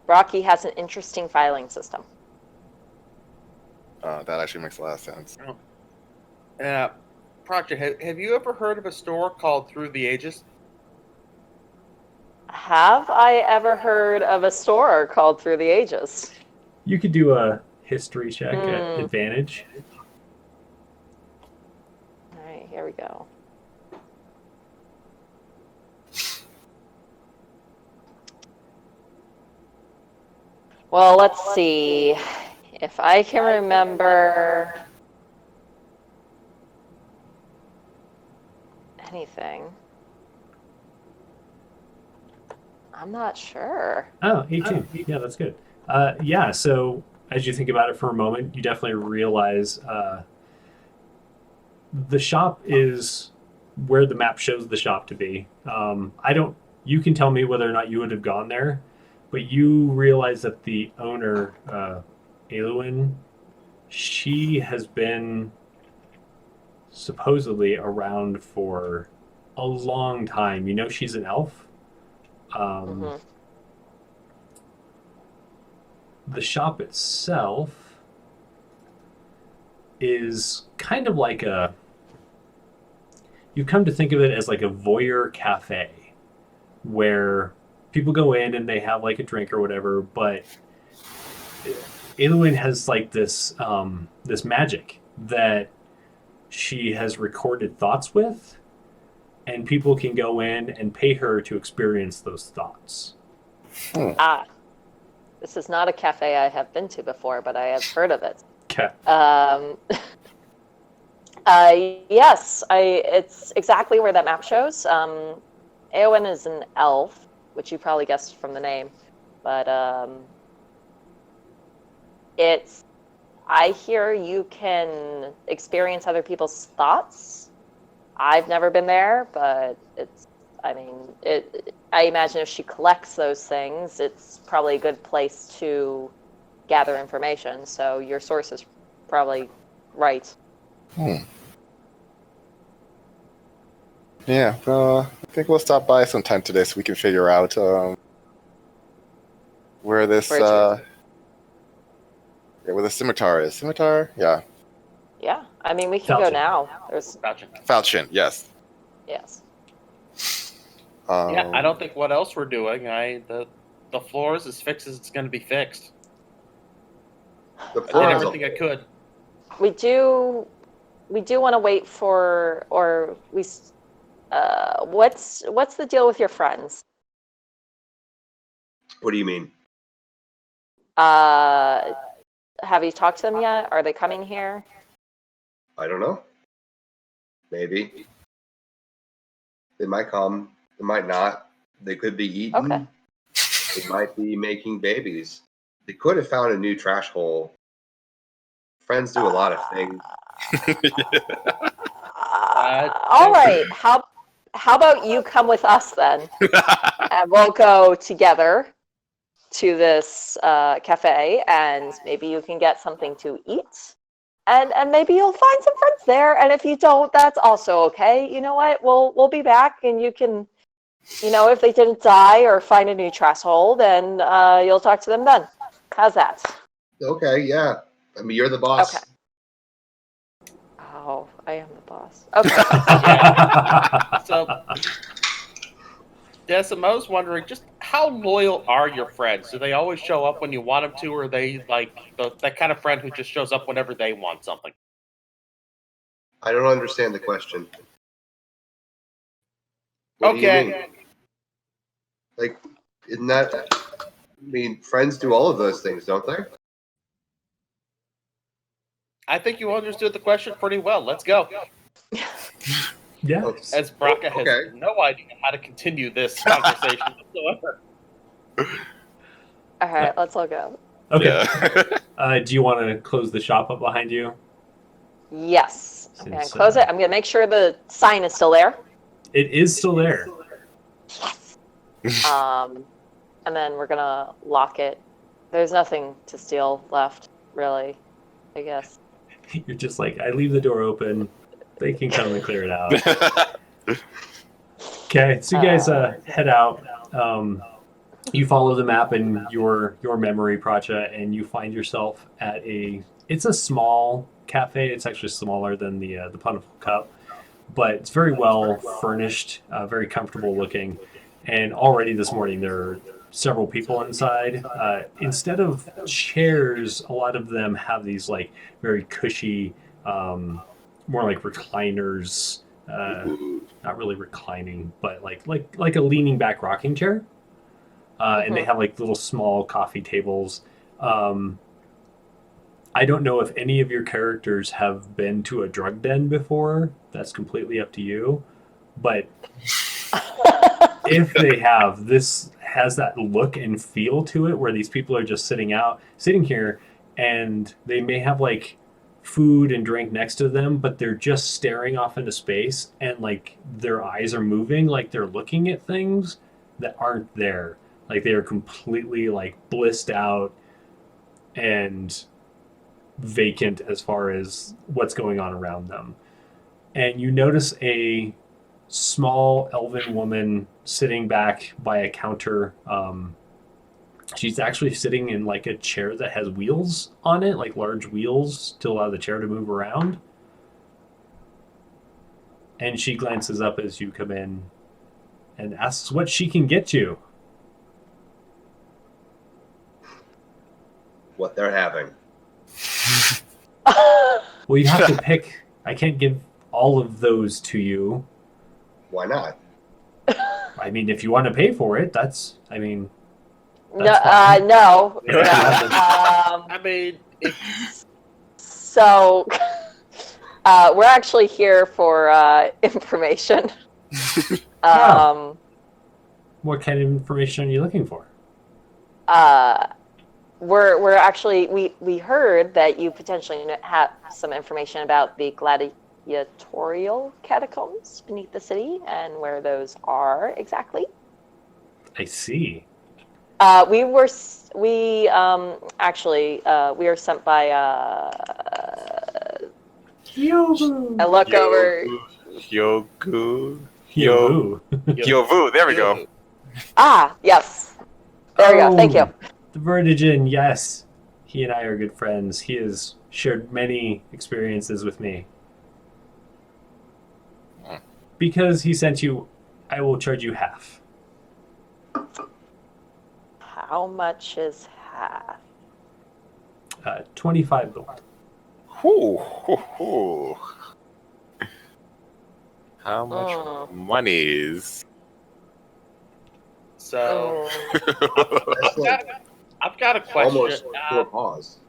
Rocky has an interesting filing system. That actually makes a lot of sense. Proctor, have you ever heard of a store called Through the Ages? Have I ever heard of a store called Through the Ages? You could do a history check at advantage. All right, here we go. Well, let's see if I can remember anything. I'm not sure. Oh, 18. Yeah, that's good. So as you think about it for a moment, you definitely realize the shop is where the map shows the shop to be. You can tell me whether or not you would have gone there, but you realize that the owner, Ailluin, she has been supposedly around for a long time. She's an elf. The shop itself is kind of like you've come to think of it as like a voyeur cafe where people go in and they have like a drink or whatever, but Ailluin has like this magic that she has recorded thoughts with, and people can go in and pay her to experience those thoughts. This is not a cafe I have been to before, but I have heard of it. Okay. Yes, it's exactly where that map shows. Ailluin is an elf, which you probably guessed from the name, but I hear you can experience other people's thoughts. I've never been there, but I imagine if she collects those things, it's probably a good place to gather information. So your source is probably right. Yeah, I think we'll stop by sometime today so we can figure out where this where the scimitar is. Scimitar? Yeah. Yeah, we can go now. There's Falchion, yes. Yes. I don't think what else we're doing. The floor is as fixed as it's going to be fixed. The I did floor is everything I could. We do want to wait for, or we. What's the deal with your friends? What do you mean? Have you talked to them yet? Are they coming here? I don't know. Maybe. They might come. They might not. They could be eaten. Okay. They might be making babies. They could have found a new trash hole. Friends do a lot of things. All right. How about you come with us then? And we'll go together to this cafe, and maybe you can get something to eat. And maybe you'll find some friends there. And if you don't, that's also okay. You know what? We'll be back, and you can, if they didn't die or find a new trash hole, then you'll talk to them then. How's that? Okay, yeah. You're the boss. Okay. Oh, I am the boss. Okay. So, Decim, I was wondering, just how loyal are your friends? Do they always show up when you want them to, or are they like that kind of friend who just shows up whenever they want something? I don't understand the question. What do you Okay. mean? Like, isn't that? I mean, friends do all of those things, don't they? I think you understood the question pretty well. Let's go. Yeah. Oh, As Brakaw has okay. no idea how to continue this conversation whatsoever. All right, let's all go. Okay. Yeah. Do you want to close the shop up behind you? Yes. I'm gonna Since, close it. I'm gonna make sure the sign is still there. It is still there. Yes. And then we're gonna lock it. There's nothing to steal left, really. I guess. You're just like, I leave the door open. They can come and clear it out. Okay, so you guys head out. You follow the map in your memory, Pracha, and you find yourself at it's a small cafe. It's actually smaller than the Plentiful Cup, but it's very well furnished, very comfortable looking. And already this morning there are several people inside. Instead of chairs, a lot of them have these like very cushy, more like recliners. Not really reclining, but like a leaning back rocking chair. And they have like little small coffee tables. I don't know if any of your characters have been to a drug den before. That's completely up to you. But if they have, this has that look and feel to it where these people are just sitting here, and they may have like food and drink next to them, but they're just staring off into space, and like their eyes are moving like they're looking at things that aren't there. Like they are completely like blissed out and vacant as far as what's going on around them. And you notice a small elven woman sitting back by a counter. She's actually sitting in like a chair that has wheels on it, like large wheels to allow the chair to move around. And she glances up as you come in and asks what she can get you. What they're having. Well, you have to pick. I can't give all of those to you. Why not? I mean, if you want to pay for it, that's. I mean. No, That's fine. no. Yeah. I mean, if So, we're actually here for information. What kind of information are you looking for? We're actually we heard that you potentially have some information about the gladiatorial catacombs beneath the city and where those are exactly. I see. We were sent by Yobu. I look over. Hyogu. Yobu. Hyovu. There we go. Yes. There we go. Thank you. The Vertigen, yes. He and I are good friends. He has shared many experiences with me. Because he sent you, I will charge you half. How much is half? 25 gold. Hoo, hoo, hoo. How much monies? so. That's like I've got a question. almost 4 paws.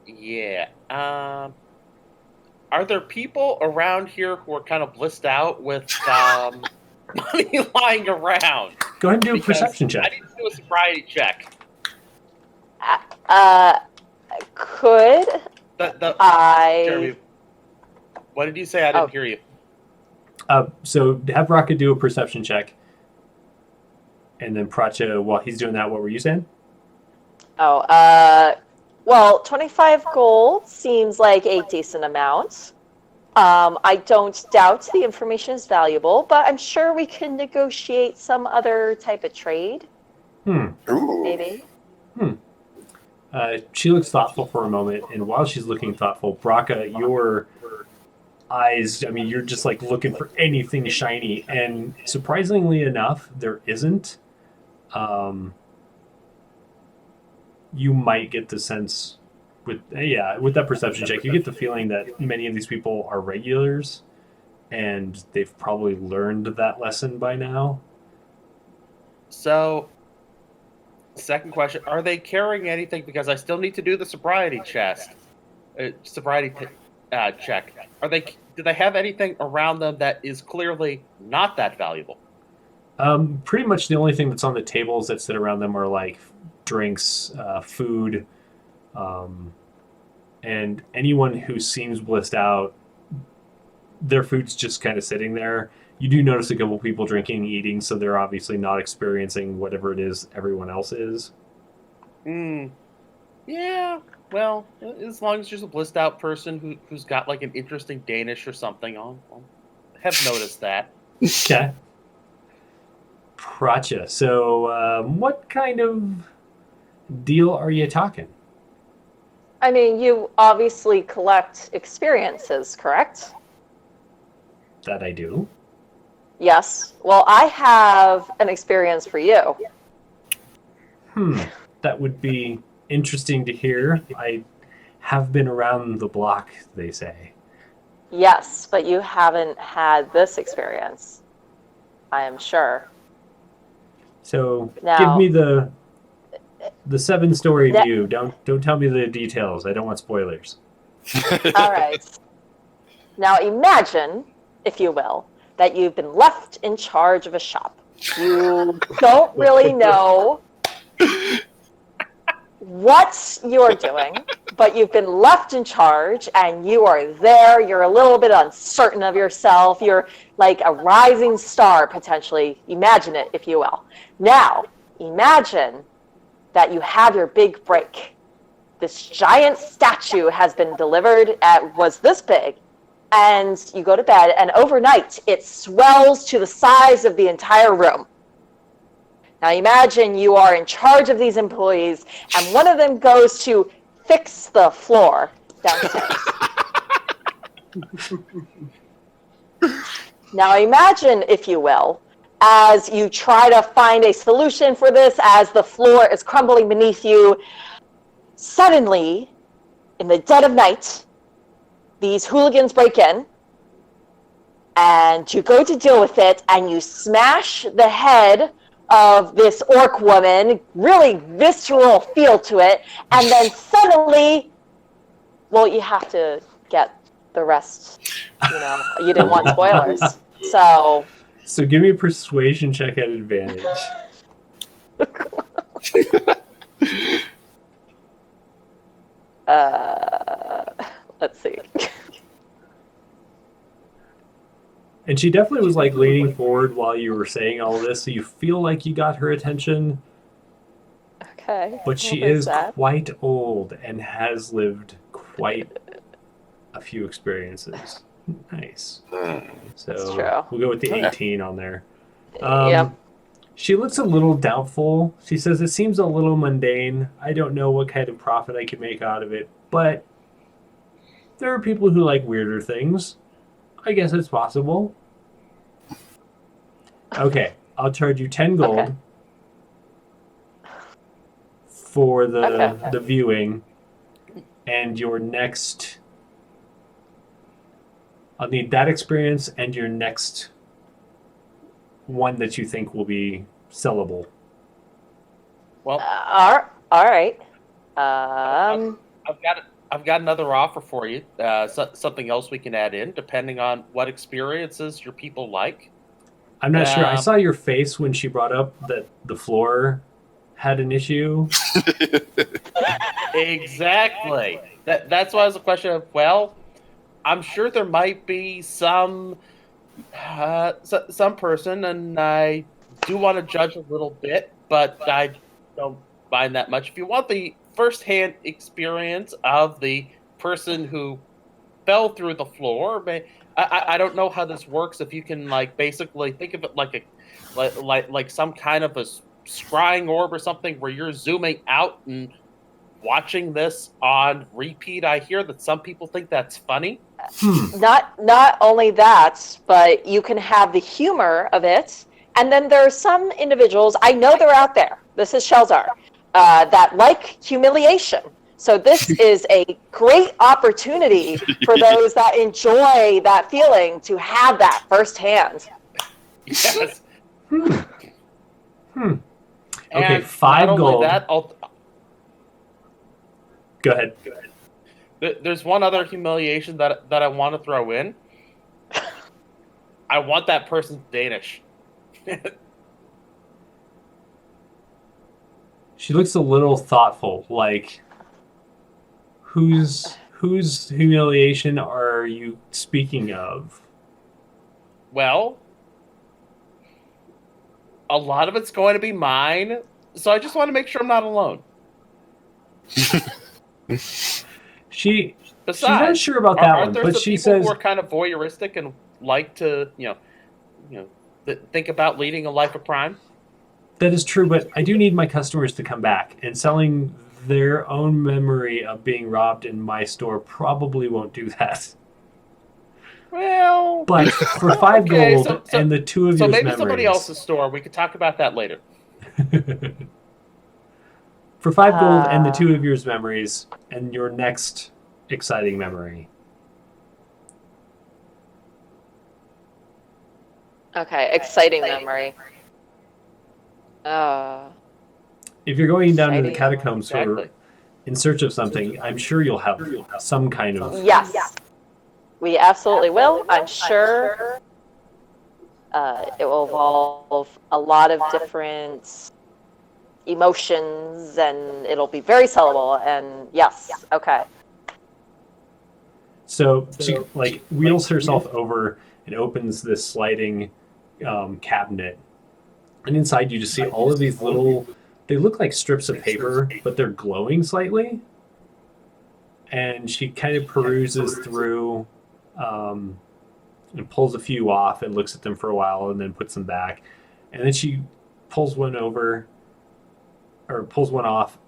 Yeah. Are there people around here who are kind of blissed out with money lying around? Go ahead and do a Because perception I check. need to do a sobriety check. Could I? Jeremy, what did you say? I didn't hear you. So have Raka do a perception check. And then Pracha, while he's doing that, what were you saying? Well, 25 gold seems like a decent amount. I don't doubt the information is valuable, but I'm sure we can negotiate some other type of trade. Ooh. Maybe. She looks thoughtful for a moment, and while she's looking thoughtful, Braka, your eyes, I mean, you're just like looking for anything shiny, and surprisingly enough, there isn't. You might get the sense with that perception check, you get the feeling that many of these people are regulars, and they've probably learned that lesson by now. So, second question: are they carrying anything? Because I still need to do the sobriety check. Check. Do they have anything around them that is clearly not that valuable? Pretty much the only thing that's on the tables that sit around them are like drinks, food, and anyone who seems blissed out, their food's just kind of sitting there. You do notice a couple people drinking and eating, so they're obviously not experiencing whatever it is everyone else is. Yeah. Well, as long as there's a blissed out person who's got like an interesting Danish or something, I'll have noticed that. Okay. Gotcha. So, what kind of deal are you talking? I mean, you obviously collect experiences, correct? That I do. Yes. Well, I have an experience for you. That would be interesting to hear. I have been around the block, they say. Yes, but you haven't had this experience, I am sure. So Now- give me the 7-story view. Don't tell me the details. I don't want spoilers. All right. Now imagine, if you will, that you've been left in charge of a shop. You don't really know what you're doing, but you've been left in charge and you are there. You're a little bit uncertain of yourself. You're like a rising star, potentially. Imagine it, if you will. Now, imagine that you have your big break. This giant statue has been delivered was this big, and you go to bed, and overnight it swells to the size of the entire room. Now imagine you are in charge of these employees, and one of them goes to fix the floor downstairs. Now imagine, if you will, as you try to find a solution for this, as the floor is crumbling beneath you, suddenly, in the dead of night, these hooligans break in, and you go to deal with it, and you smash the head of this orc woman, really visceral feel to it, and then suddenly, well, you have to get the rest, you didn't want spoilers. So give me a persuasion check at advantage. Let's see. And she definitely was like leaning forward while you were saying all this, so you feel like you got her attention. Okay. But she What is that? quite old and has lived quite a few experiences. Nice. That's So true. we'll go with the Okay. 18 on there. Yep. She looks a little doubtful. She says, it seems a little mundane. I don't know what kind of profit I could make out of it, but there are people who like weirder things. I guess it's possible. Okay, I'll charge you 10 gold Okay. for the Okay. the viewing, and your next. I'll need that experience and your next one that you think will be sellable. Well, All right. I've got another offer for you. Something else we can add in, depending on what experiences your people like. I'm not sure. I saw your face when she brought up that the floor had an issue. Exactly. That's why it's a question of, well, I'm sure there might be some person, and I do want to judge a little bit, but I don't mind that much. If you want the first-hand experience of the person who fell through the floor, I don't know how this works. If you can basically think of it like some kind of a scrying orb or something, where you're zooming out and watching this on repeat. I hear that some people think that's funny. Not only that, but you can have the humor of it, and then there are some individuals, I know they're out there, this is Shelzar, that like humiliation. So this is a great opportunity for those that enjoy that feeling to have that firsthand. Yes. Okay, And 5 not gold. only that, Go ahead. there's one other humiliation that I want to throw in. I want that person Danish. She looks a little thoughtful, like whose humiliation are you speaking of? Well, a lot of it's going to be mine, so I just want to make sure I'm not alone. She's Besides, not sure about that aren't one, there but some she people says who are kind of voyeuristic and like to, think about leading a life of crime? that is true, but I do need my customers to come back, and selling their own memory of being robbed in my store probably won't do that. Well, But for 5 okay, gold and the 2 of so your maybe memories, somebody else's store. We could talk about that later. for 5 gold and the 2 of yours memories and your next exciting memory. Okay, exciting memory. If you're going down to the Exciting. catacombs Exactly. for in search of something, I'm sure you'll have some kind of. Yes, we absolutely will. I'm sure it will involve a lot of different emotions, and it'll be very sellable. And yes, okay. So she like wheels herself over and opens this sliding cabinet, and inside you just see all of these little. They look like strips of paper, but they're glowing slightly. And she kind of peruses through and pulls a few off and looks at them for a while and then puts them back. And then she pulls one off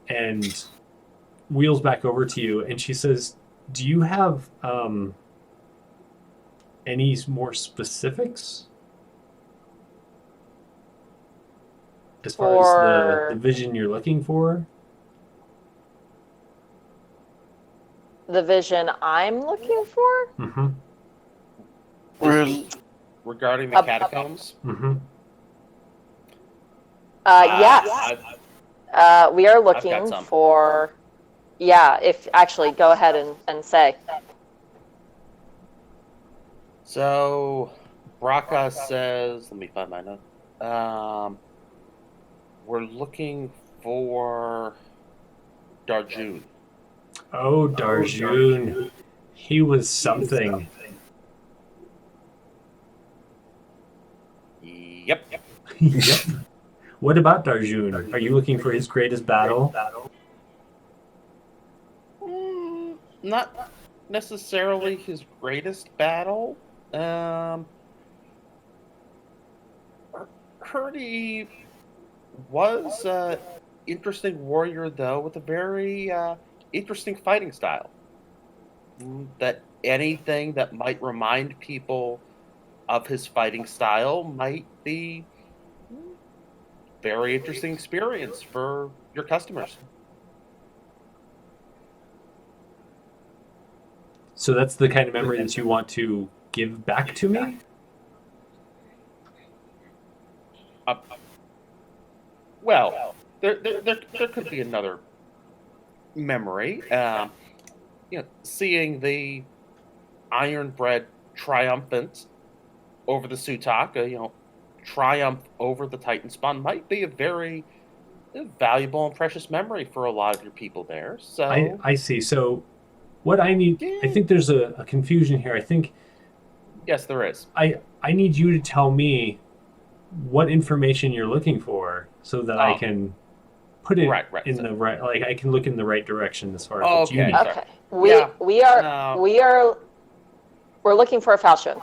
and wheels back over to you. And she says, do you have any more specifics? As far as the vision you're looking for? The vision I'm looking for? Mm-hmm. Regarding the catacombs? Mm-hmm. Yes. We are I've got looking some. for. Yeah, if actually, go ahead and say. So, Brakaw says, let me find my note. We're looking for Darjun. Oh, Darjun. He was something. Yep. Yep. What about Darjun? Are you looking for his greatest battle? Not necessarily his greatest battle. Heard he was an interesting warrior, though, with a very interesting fighting style. That anything that might remind people of his fighting style might be very interesting experience for your customers. So that's the kind of memory that you want to give back to me? Well, there could be another memory. Seeing the Ironbred triumphant over the Sutak, triumph over the Titan Spawn might be a very valuable and precious memory for a lot of your people there. So I see. So what I need, I think there's a confusion here. I think yes, there is. I need you to tell me what information you're looking for so that I can put it in the right, like I can look in the right direction as far as what you need. Okay. We're looking for a Falchion.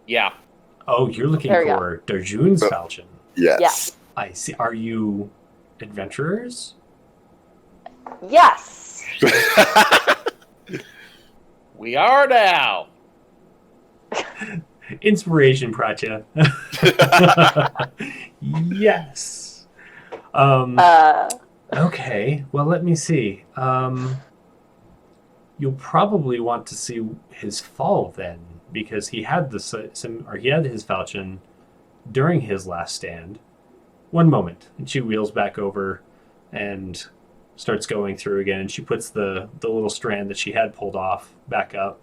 Yeah. Oh, you're looking There we for Darjun's Falchion. Yes. Yes. I see. Are you adventurers? Yes. We are now. Inspiration, Pratya. Yes. Okay, well, let me see. You'll probably want to see his fall then, because he had he had his falchion during his last stand. One moment, and she wheels back over and starts going through again, and she puts the little strand that she had pulled off back up,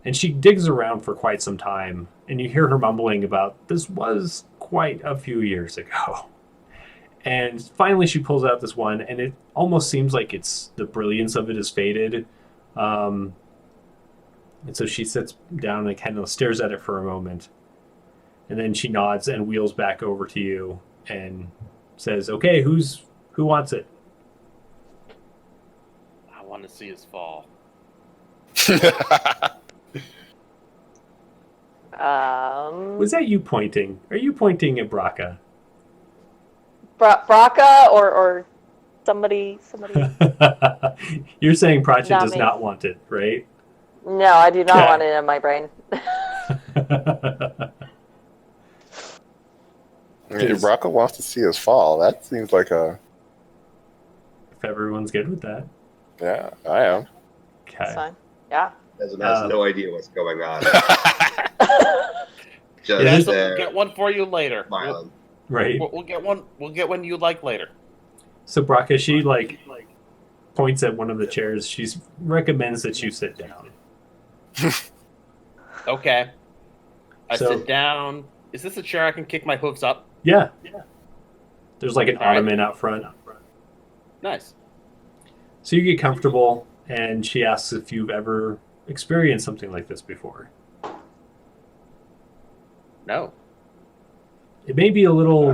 and she digs around for quite some time, and you hear her mumbling about this was quite a few years ago. And finally, she pulls out this one, and it almost seems like it's the brilliance of it is faded. And so she sits down and kind of stares at it for a moment. And then she nods and wheels back over to you and says, "Okay, who wants it?" I want to see his fall. Was that you pointing? Are you pointing at Brakaw? Brakaw or somebody. You're saying Pracha Not does me. not want it, right? No, I do not Okay. want it in my brain. If Brakaw wants to see us fall, that seems like a... If everyone's good with that. Yeah, I am. Okay. That's fine. Yeah. Desmond has no idea what's going on. Just Yeah, We'll there, get one for you later. smiling. Right. We'll get one. We'll get one you like later. So Brakaw, she points at one of the chairs. She recommends that you sit down. Okay. I So- sit down. Is this a chair I can kick my hooves up? Yeah. There's like an All right. ottoman out front. Nice. So you get comfortable, and she asks if you've ever experienced something like this before. No. It may be a little.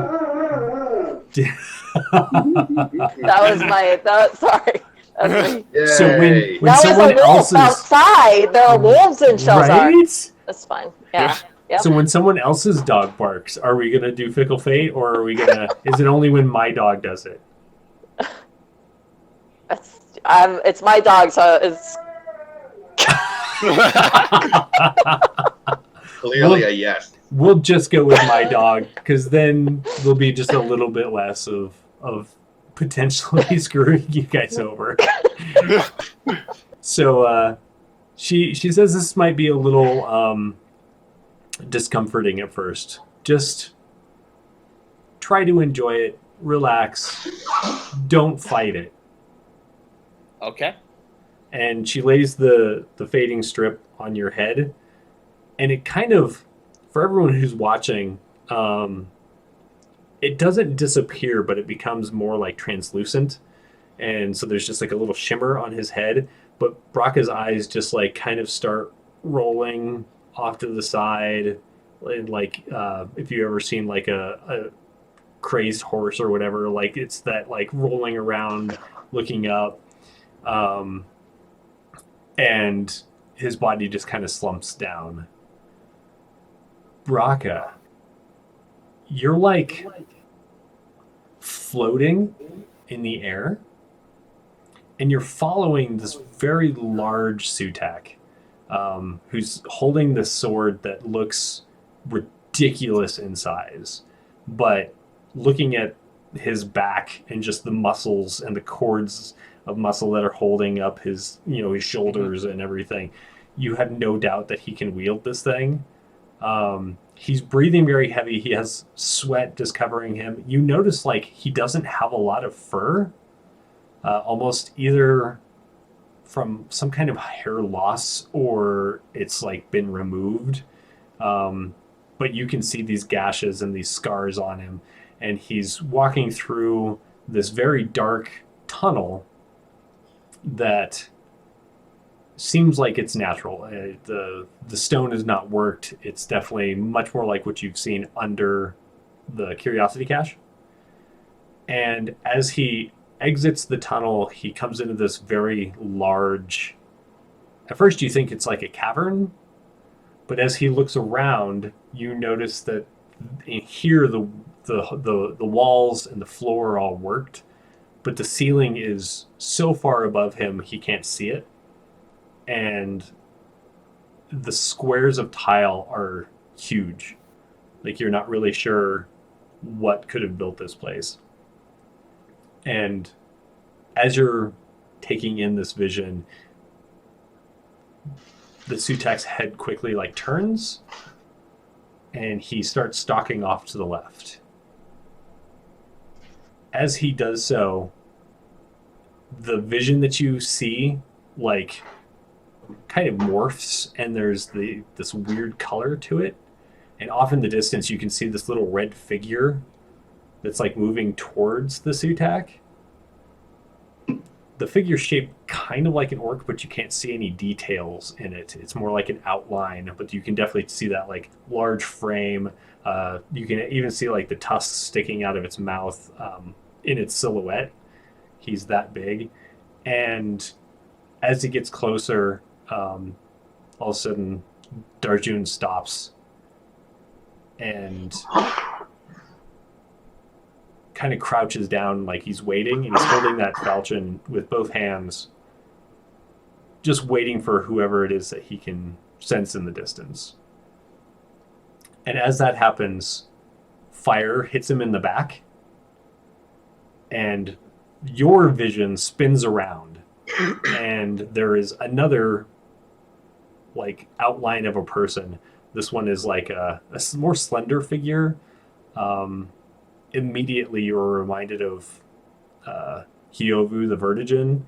Sorry. That's me. Yay. So when That was a someone wolf else's outside. There are wolves in Shell's right. That's fine. Yeah. Yep. So when someone else's dog barks, are we gonna do fickle fate, or are we gonna? Is it only when my dog does it? It's my dog, so it's Clearly a yes. We'll just go with my dog, because then there'll be just a little bit less of potentially screwing you guys over. So she says this might be a little discomforting at first. Just try to enjoy it, relax, don't fight it. Okay. And she lays the fading strip on your head, and it kind of, for everyone who's watching, it doesn't disappear, but it becomes more like translucent, and so there's just like a little shimmer on his head, but Brakaw's eyes just like kind of start rolling off to the side, and like if you've ever seen like a crazed horse or whatever, like it's that like rolling around looking up, and his body just kind of slumps down. Brakaw, you're like floating in the air, and you're following this very large Sutak, who's holding this sword that looks ridiculous in size, but looking at his back and just the muscles and the cords of muscle that are holding up his, his shoulders and everything, you have no doubt that he can wield this thing. He's breathing very heavy. He has sweat just covering him. You notice like he doesn't have a lot of fur, almost either from some kind of hair loss or it's like been removed. But you can see these gashes and these scars on him, and he's walking through this very dark tunnel that seems like it's natural. The stone is not worked. It's definitely much more like what you've seen under the Curiosity Cache. And as he exits the tunnel, he comes into this very large... At first you think it's like a cavern, but as he looks around, you notice that here the walls and the floor are all worked, but the ceiling is so far above him he can't see it. And the squares of tile are huge. Like, you're not really sure what could have built this place. And as you're taking in this vision, the Sutak's head quickly like turns, and he starts stalking off to the left. As he does so, the vision that you see like kind of morphs, and there's this weird color to it. And off in the distance, you can see this little red figure that's like moving towards the Sutak. The figure's shaped kind of like an orc, but you can't see any details in it. It's more like an outline, but you can definitely see that like large frame. You can even see like the tusks sticking out of its mouth in its silhouette. He's that big. And as he gets closer, all of a sudden, Darjun stops and kind of crouches down like he's waiting, and he's holding that falchion with both hands, just waiting for whoever it is that he can sense in the distance. And as that happens, fire hits him in the back, and your vision spins around, and there is another like outline of a person. This one is like a more slender figure. Immediately you're reminded of Hiovu the Vertigen,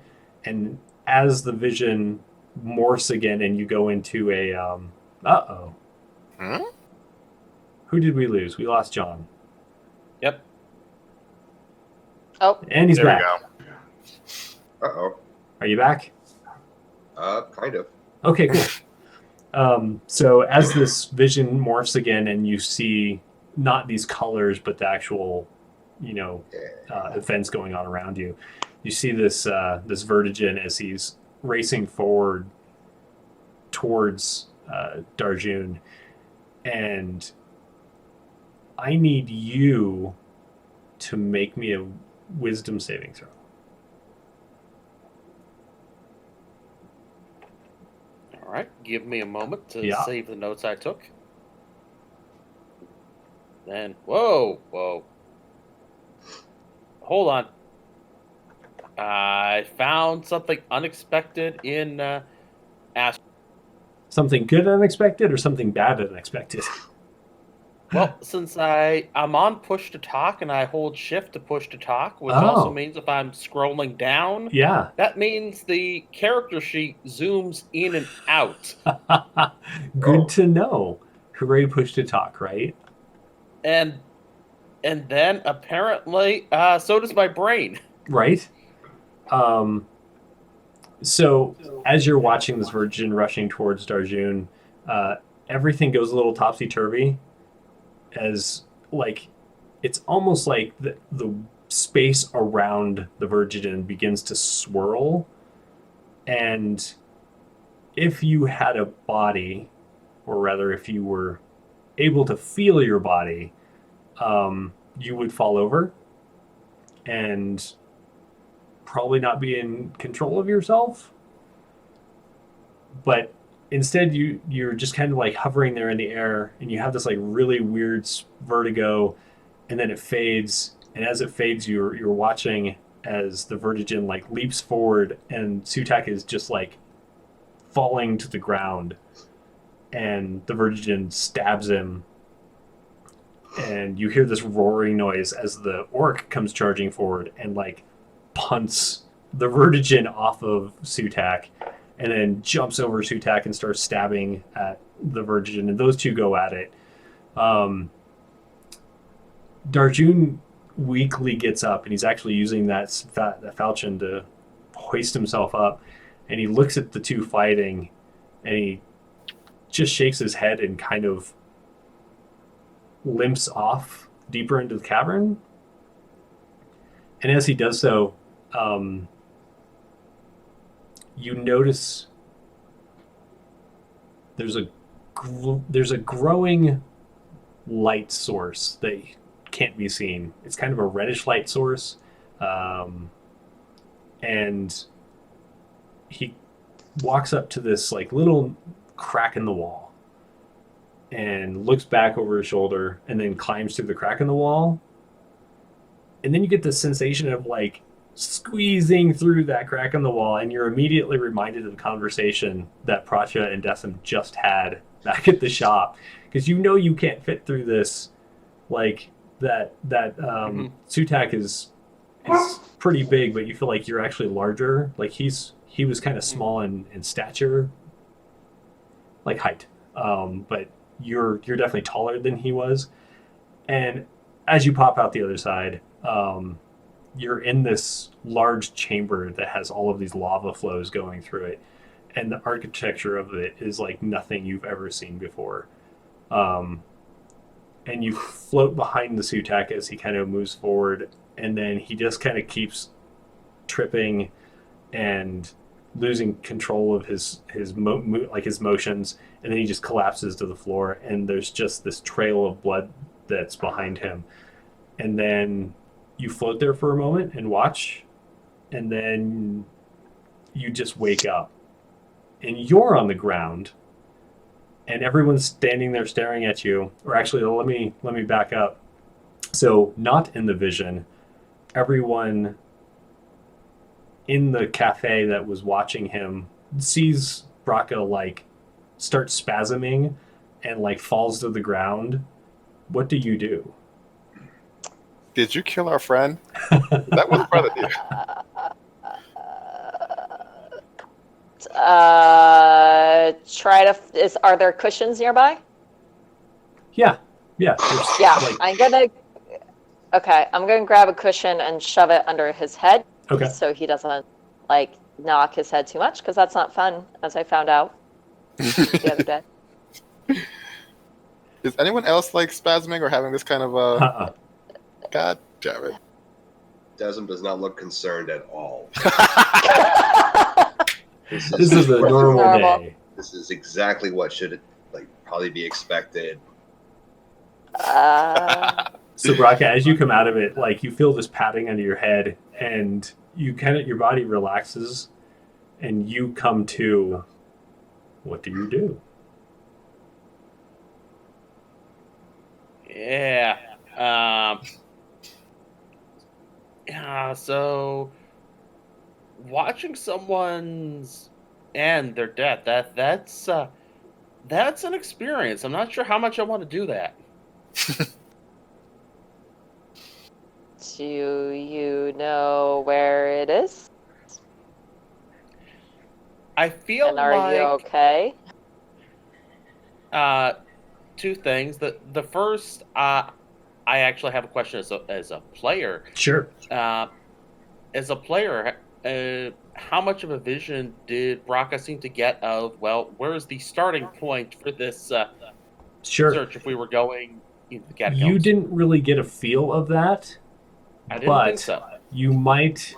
and as the vision morphs again and you go into a Hmm? Who did we lose? We lost John. Yep. Oh, And he's There we back. go. Uh-oh. Are you back? Kind of. Okay, cool. So as this vision morphs again and you see not these colors, but the actual, events going on around you, you see this Vertigen as he's racing forward towards Darjun, and I need you to make me a wisdom saving throw. All right, give me a moment to Yeah. save the notes I took. Then, whoa. Hold on. I found something unexpected in Ash. Something good unexpected or something bad unexpected? Well, since I'm on push to talk and I hold shift to push to talk, which also Oh. means if I'm scrolling down, Yeah. that means the character sheet zooms in and out. Good to know. Hooray, push to talk, right? And then apparently, so does my brain. Right? So as you're watching this Virgin rushing towards Darjun, everything goes a little topsy-turvy, as like it's almost like the space around the Virgin begins to swirl. And if you had a body, or rather if you were able to feel your body, you would fall over and probably not be in control of yourself. But instead you're just kind of like hovering there in the air, and you have this like really weird vertigo, and then it fades, and as it fades you're watching as the Vertigen like leaps forward, and Sutak is just like falling to the ground, and the Vertigen stabs him, and you hear this roaring noise as the orc comes charging forward and like punts the Vertigen off of Sutak, and then jumps over Sutak and starts stabbing at the Vertigen, and those two go at it. Darjun weakly gets up, and he's actually using that falchion to hoist himself up, and he looks at the two fighting, and he just shakes his head and kind of limps off deeper into the cavern. And as he does so, you notice there's a growing light source that can't be seen. It's kind of a reddish light source, and he walks up to this like little crack in the wall and looks back over his shoulder, and then climbs through the crack in the wall. And then you get this sensation of like squeezing through that crack in the wall, and you're immediately reminded of the conversation that Pracha and Decim just had back at the shop, because you know you can't fit through this. Like Sutak is pretty big, but you feel like you're actually larger. Like he was kind of small in stature, like height, but you're definitely taller than he was. And as you pop out the other side, you're in this large chamber that has all of these lava flows going through it, and the architecture of it is like nothing you've ever seen before. And you float behind the Sutak as he kind of moves forward, and then he just kind of keeps tripping and losing control of his motions, and then he just collapses to the floor, and there's just this trail of blood that's behind him. And then you float there for a moment and watch, and then you just wake up, and you're on the ground, and everyone's standing there staring at you. Or actually, let me back up. So, not in the vision, everyone in the cafe that was watching him sees Brakaw like start spasming and like falls to the ground. What do you do? Did you kill our friend? That was part of you. Are there cushions nearby? Yeah. Yeah, Like, I'm gonna grab a cushion and shove it under his head. Okay. So he doesn't like knock his head too much, because that's not fun, as I found out the other day. Is anyone else like spasming or having this kind of God damn it. Desmond does not look concerned at all. This is a normal day. This is exactly what should probably be expected. So Brakaw, as you come out of it, like you feel this patting under your head, and your body relaxes, and you come to. What do you do? Yeah. So watching someone's end their death, that's an experience. I'm not sure how much I want to do that. Do you know where it is? I feel and are you okay? Two things. The first, I actually have a question as a player. Sure. As a player, how much of a vision did Brakaw seem to get of, well, where's the starting point for this Sure. search if we were going into the catacombs? You didn't really get a feel of that. I didn't think so. You might.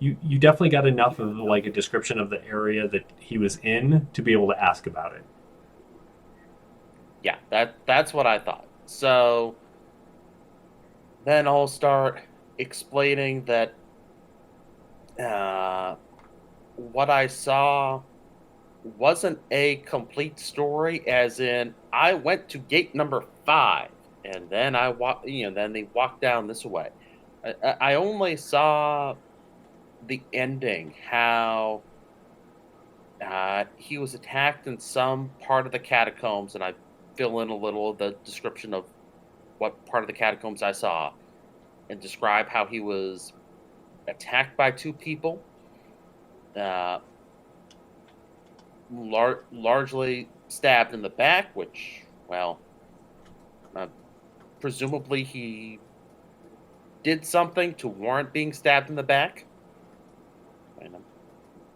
You definitely got enough of like a description of the area that he was in to be able to ask about it. Yeah, that's what I thought. So then I'll start explaining that what I saw wasn't a complete story, as in I went to gate number 5 and then then they walked down this way. I only saw the ending, how he was attacked in some part of the catacombs, and I fill in a little of the description of what part of the catacombs I saw, and describe how he was attacked by 2 people, largely stabbed in the back, which, well, presumably he did something to warrant being stabbed in the back. And I'm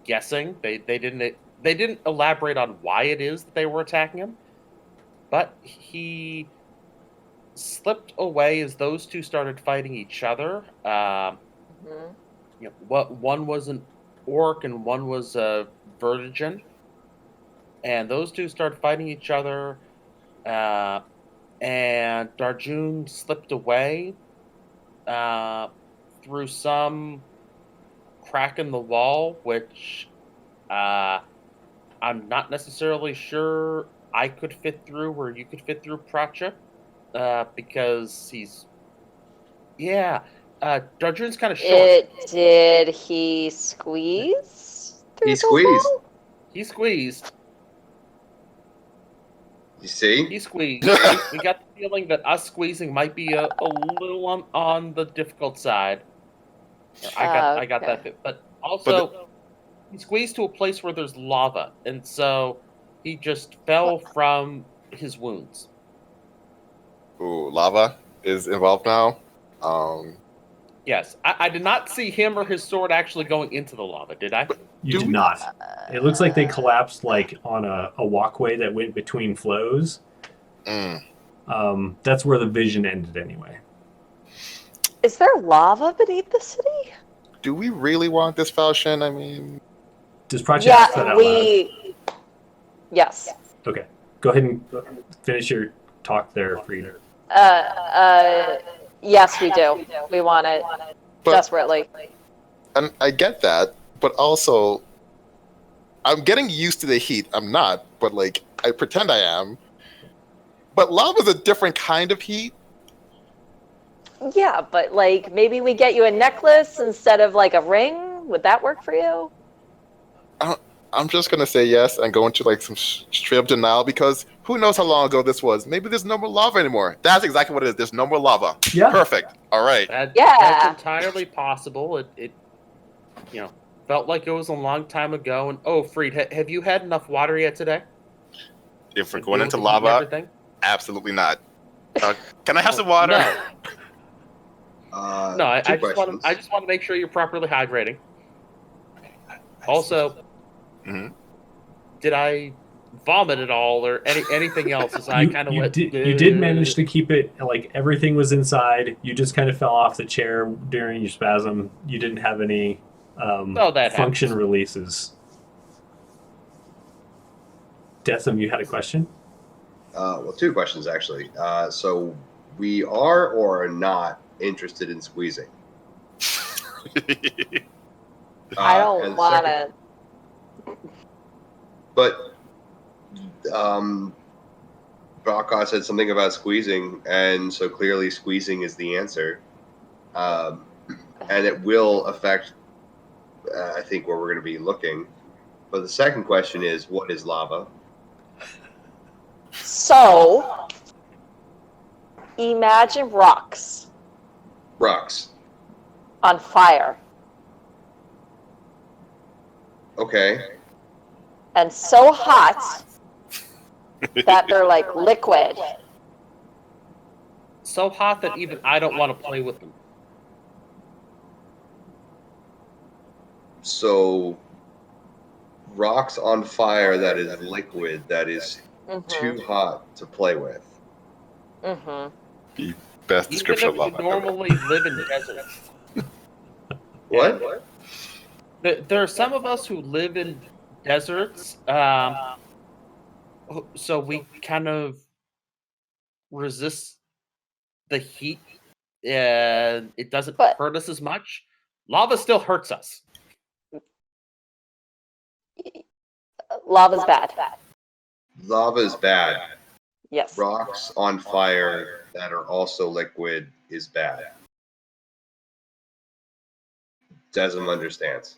guessing they didn't elaborate on why it is that they were attacking him, but he slipped away as those 2 started fighting each other. One was an orc and one was a vertigen, and those 2 started fighting each other. And Darjun slipped away through some crack in the wall, which I'm not necessarily sure I could fit through, or you could fit through, Pracha, because Darjun's kind of short. Did he squeeze? He through the squeezed. wall? He squeezed. You see? He squeezed. We got the feeling that us squeezing might be a little on the difficult side. I got that bit. But also, he squeezed to a place where there's lava, and so he just fell from his wounds. Ooh, lava is involved now. Yes, I did not see him or his sword actually going into the lava, did I? You did not. It looks like they collapsed like on a walkway that went between flows. That's where the vision ended anyway. Is there lava beneath the city? Do we really want this Falchion? I mean, Does Prachi ask that out loud? Yes. Okay. Go ahead and finish your talk there, Frida. Yes, we do. We want it desperately. and I get that, but also, I'm getting used to the heat. I'm not, but like, I pretend I am. But lava's a different kind of heat. Yeah, but like maybe we get you a necklace instead of like a ring. Would that work for you? I'm just gonna say yes and go into like some straight up denial because who knows how long ago this was? Maybe there's no more lava anymore. That's exactly what it is. There's no more lava. Yeah. Perfect. All right. That's entirely possible. It felt like it was a long time ago. And Freed, have you had enough water yet today? If we're going into lava, absolutely not. Can I have some water? No. I Two just questions. want to make sure you're properly hydrating. Also, did I vomit at all or anything else? As I kind of you did manage to keep it like everything was inside. You just kind of fell off the chair during your spasm. You didn't have any that function happens. releases. Deatham, you had a question? Well, two questions actually. So we are or are not interested in squeezing? I don't and want second- to. But Brakaw said something about squeezing, and so clearly squeezing is the answer. And it will affect, I think, where we're going to be looking. But the second question is, what is lava? So, imagine rocks Rocks. on fire Okay. and so hot that they're like liquid. So hot that even I don't want to play with them. So rocks on fire that is liquid, that is too hot to play with. Mm-hmm. Best description of Even if lava. you normally live in deserts. What? There are some of us who live in deserts, so we kind of resist the heat, and it doesn't hurt us as much. Lava still hurts us. Lava's bad. Lava is bad. Yes. Rocks on fire that are also liquid is bad. Desmond understands.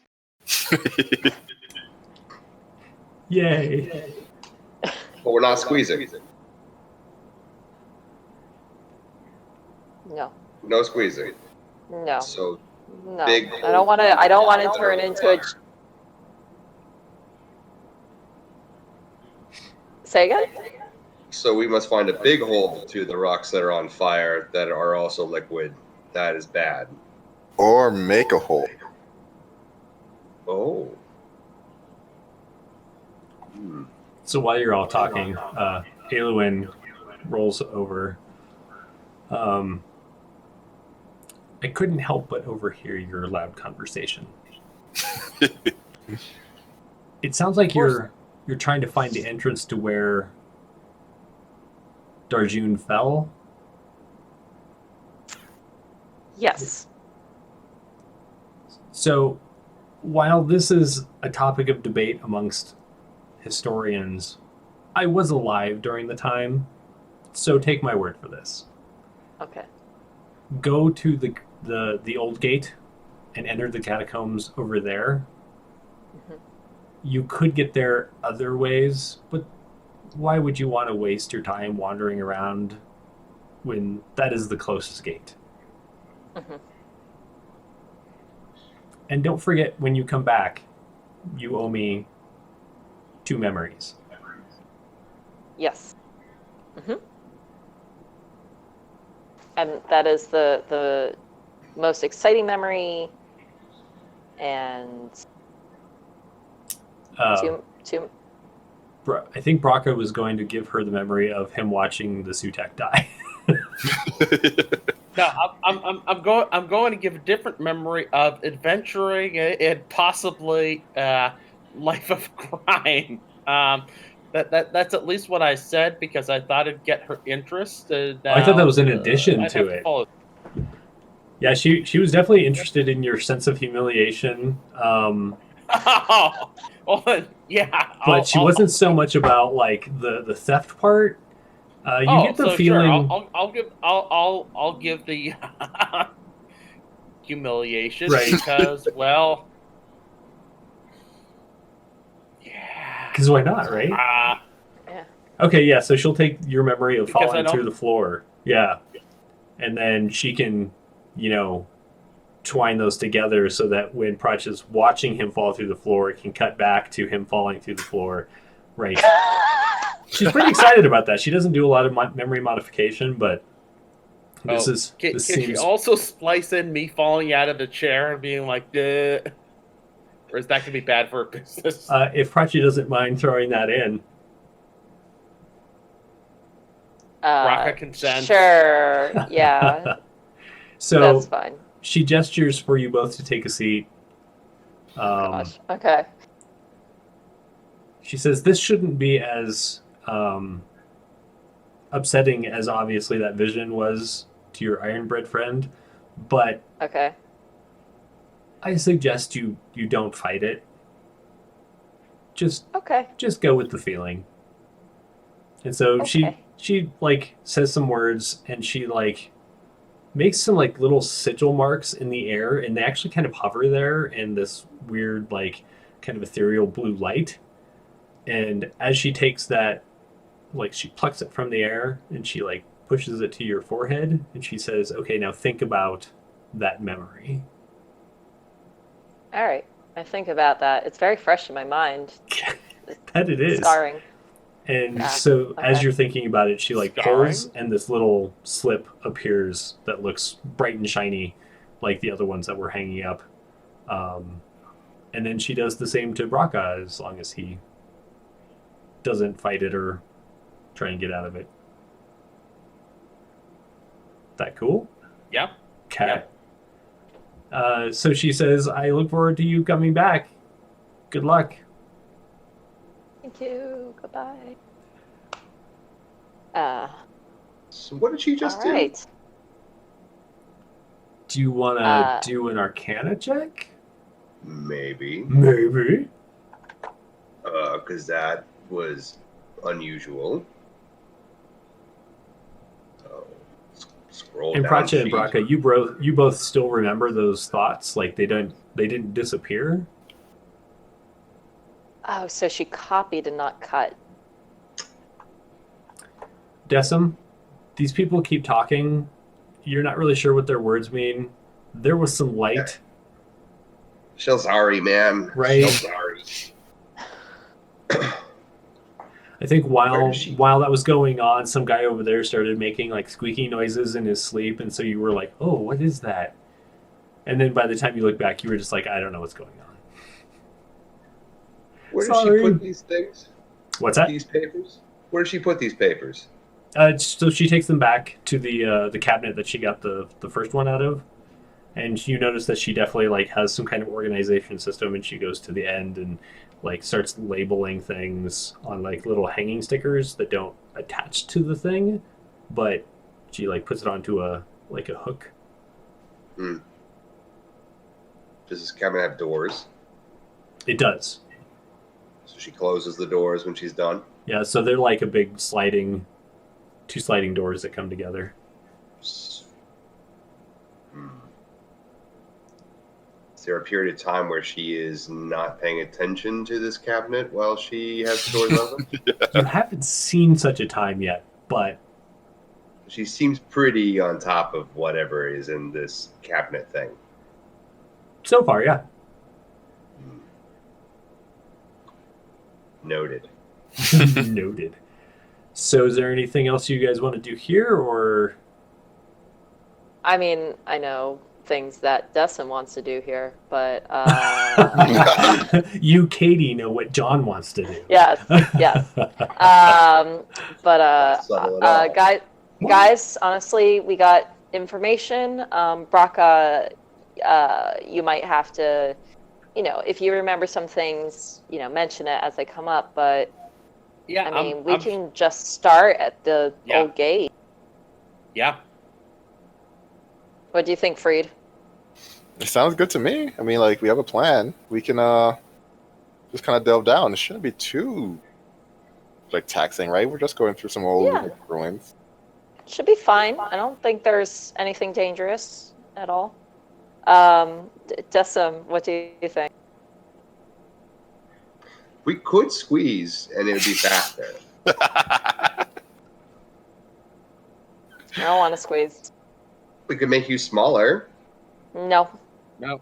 Yay. But we're not squeezing. No. No squeezing. No. So No. big I don't want to. I don't want to turn into a. Say again? So we must find a big hole to the rocks that are on fire that are also liquid. That is bad. Or make a hole. Oh. So while you're all talking, Ailluin rolls over. I couldn't help but overhear your loud conversation. It sounds like you're trying to find the entrance to where Darjun fell. Yes. So, while this is a topic of debate amongst historians, I was alive during the time, so take my word for this. Okay. Go to the old gate and enter the catacombs over there. Mhm. You could get there other ways, but why would you want to waste your time wandering around when that is the closest gate? Mhm. And don't forget, when you come back, you owe me 2 memories. Yes. hmm And that is the most exciting memory. And two. I think Brakaw was going to give her the memory of him watching the Sutek die. No, I'm going to give a different memory of adventuring and possibly life of crime. That's at least what I said because I thought it'd get her interest. I thought that was in addition I'd to have it. follow. Yeah, she was definitely interested in your sense of humiliation. Oh, well, then, yeah. But she wasn't so much about like the theft part. You get the feeling. Sure. I'll give the humiliation Right. because, well, yeah. Because why not, right? Yeah. Okay, yeah. So she'll take your memory of Because I falling don't- through the floor. Yeah, and then she can, twine those together so that when Prach is watching him fall through the floor, it can cut back to him falling through the floor. Right. She's pretty excited about that. She doesn't do a lot of memory modification, but this Can seems. she also splice in me falling out of the chair and being like, duh? Or is that going to be bad for her business? If Prachi doesn't mind throwing that in. Brakaw consents. Sure. Yeah. So that's fine. she gestures for you both to take a seat. Gosh. Okay. She says this shouldn't be as upsetting as obviously that vision was to your Ironbred friend, but Okay. I suggest you don't fight it. Just Okay. go with the feeling. And so Okay. she like says some words and she like makes some like little sigil marks in the air and they actually kind of hover there in this weird like kind of ethereal blue light. And as she takes that, like she plucks it from the air and she like pushes it to your forehead and she says, okay, now think about that memory. All right. I think about that. It's very fresh in my mind. That it is. Scarring. And Yeah, so as okay. you're thinking about it, she like Scarring? pulls and this little slip appears that looks bright and shiny like the other ones that were hanging up. And then she does the same to Brakaw as long as he doesn't fight it or try and get out of it. That cool? Yep. Okay. So she says, I look forward to you coming back. Good luck. Thank you. Goodbye. So what did she just All do? right. Do you want to do an Arcana check? Maybe. Maybe. Because that was unusual. So, scroll And down. Pracha and sheet. Brakaw, you both still remember those thoughts? Like they didn't disappear? Oh, so she copied and not cut. Decim, these people keep talking. You're not really sure what their words mean. There was some light. Shalzari, man. Right. Shalzari. I think Where while is she? that was going on, some guy over there started making like squeaky noises in his sleep, and so you were like, "Oh, what is that?" And then by the time you look back, you were just like, "I don't know what's going on." Where does she Sorry. put these things? What's that? These papers? Where does she put these papers? So she takes them back to the cabinet that she got the first one out of, and you notice that she definitely like has some kind of organization system, and she goes to the end and like starts labeling things on like little hanging stickers that don't attach to the thing, but she like puts it onto a hook. Does this cabinet have doors? It does. So she closes the doors when she's done. Yeah, so they're like a big two sliding doors that come together. Hmm. there a period of time where she is not paying attention to this cabinet while she has stores open? You haven't seen such a time yet, but She seems pretty on top of whatever is in this cabinet thing. so far, yeah. Noted. Noted. So is there anything else you guys want to do here, or I mean, I know things that Dustin wants to do here, but you, Katie, know what John wants to do? yes, yes. But Subtle at all. guys, honestly, we got information. Brakaw, you might have to, if you remember some things, mention it as they come up. But Yeah, I mean, we can just start at the old gate. Yeah. What do you think, Freed? It sounds good to me. I mean, like, we have a plan. We can just kind of delve down. It shouldn't be too taxing, right? We're just going through some old ruins. Should be fine. I don't think there's anything dangerous at all. Dessam, what do you think? We could squeeze, and it would be faster. I don't want to squeeze. We could make you smaller. No. No.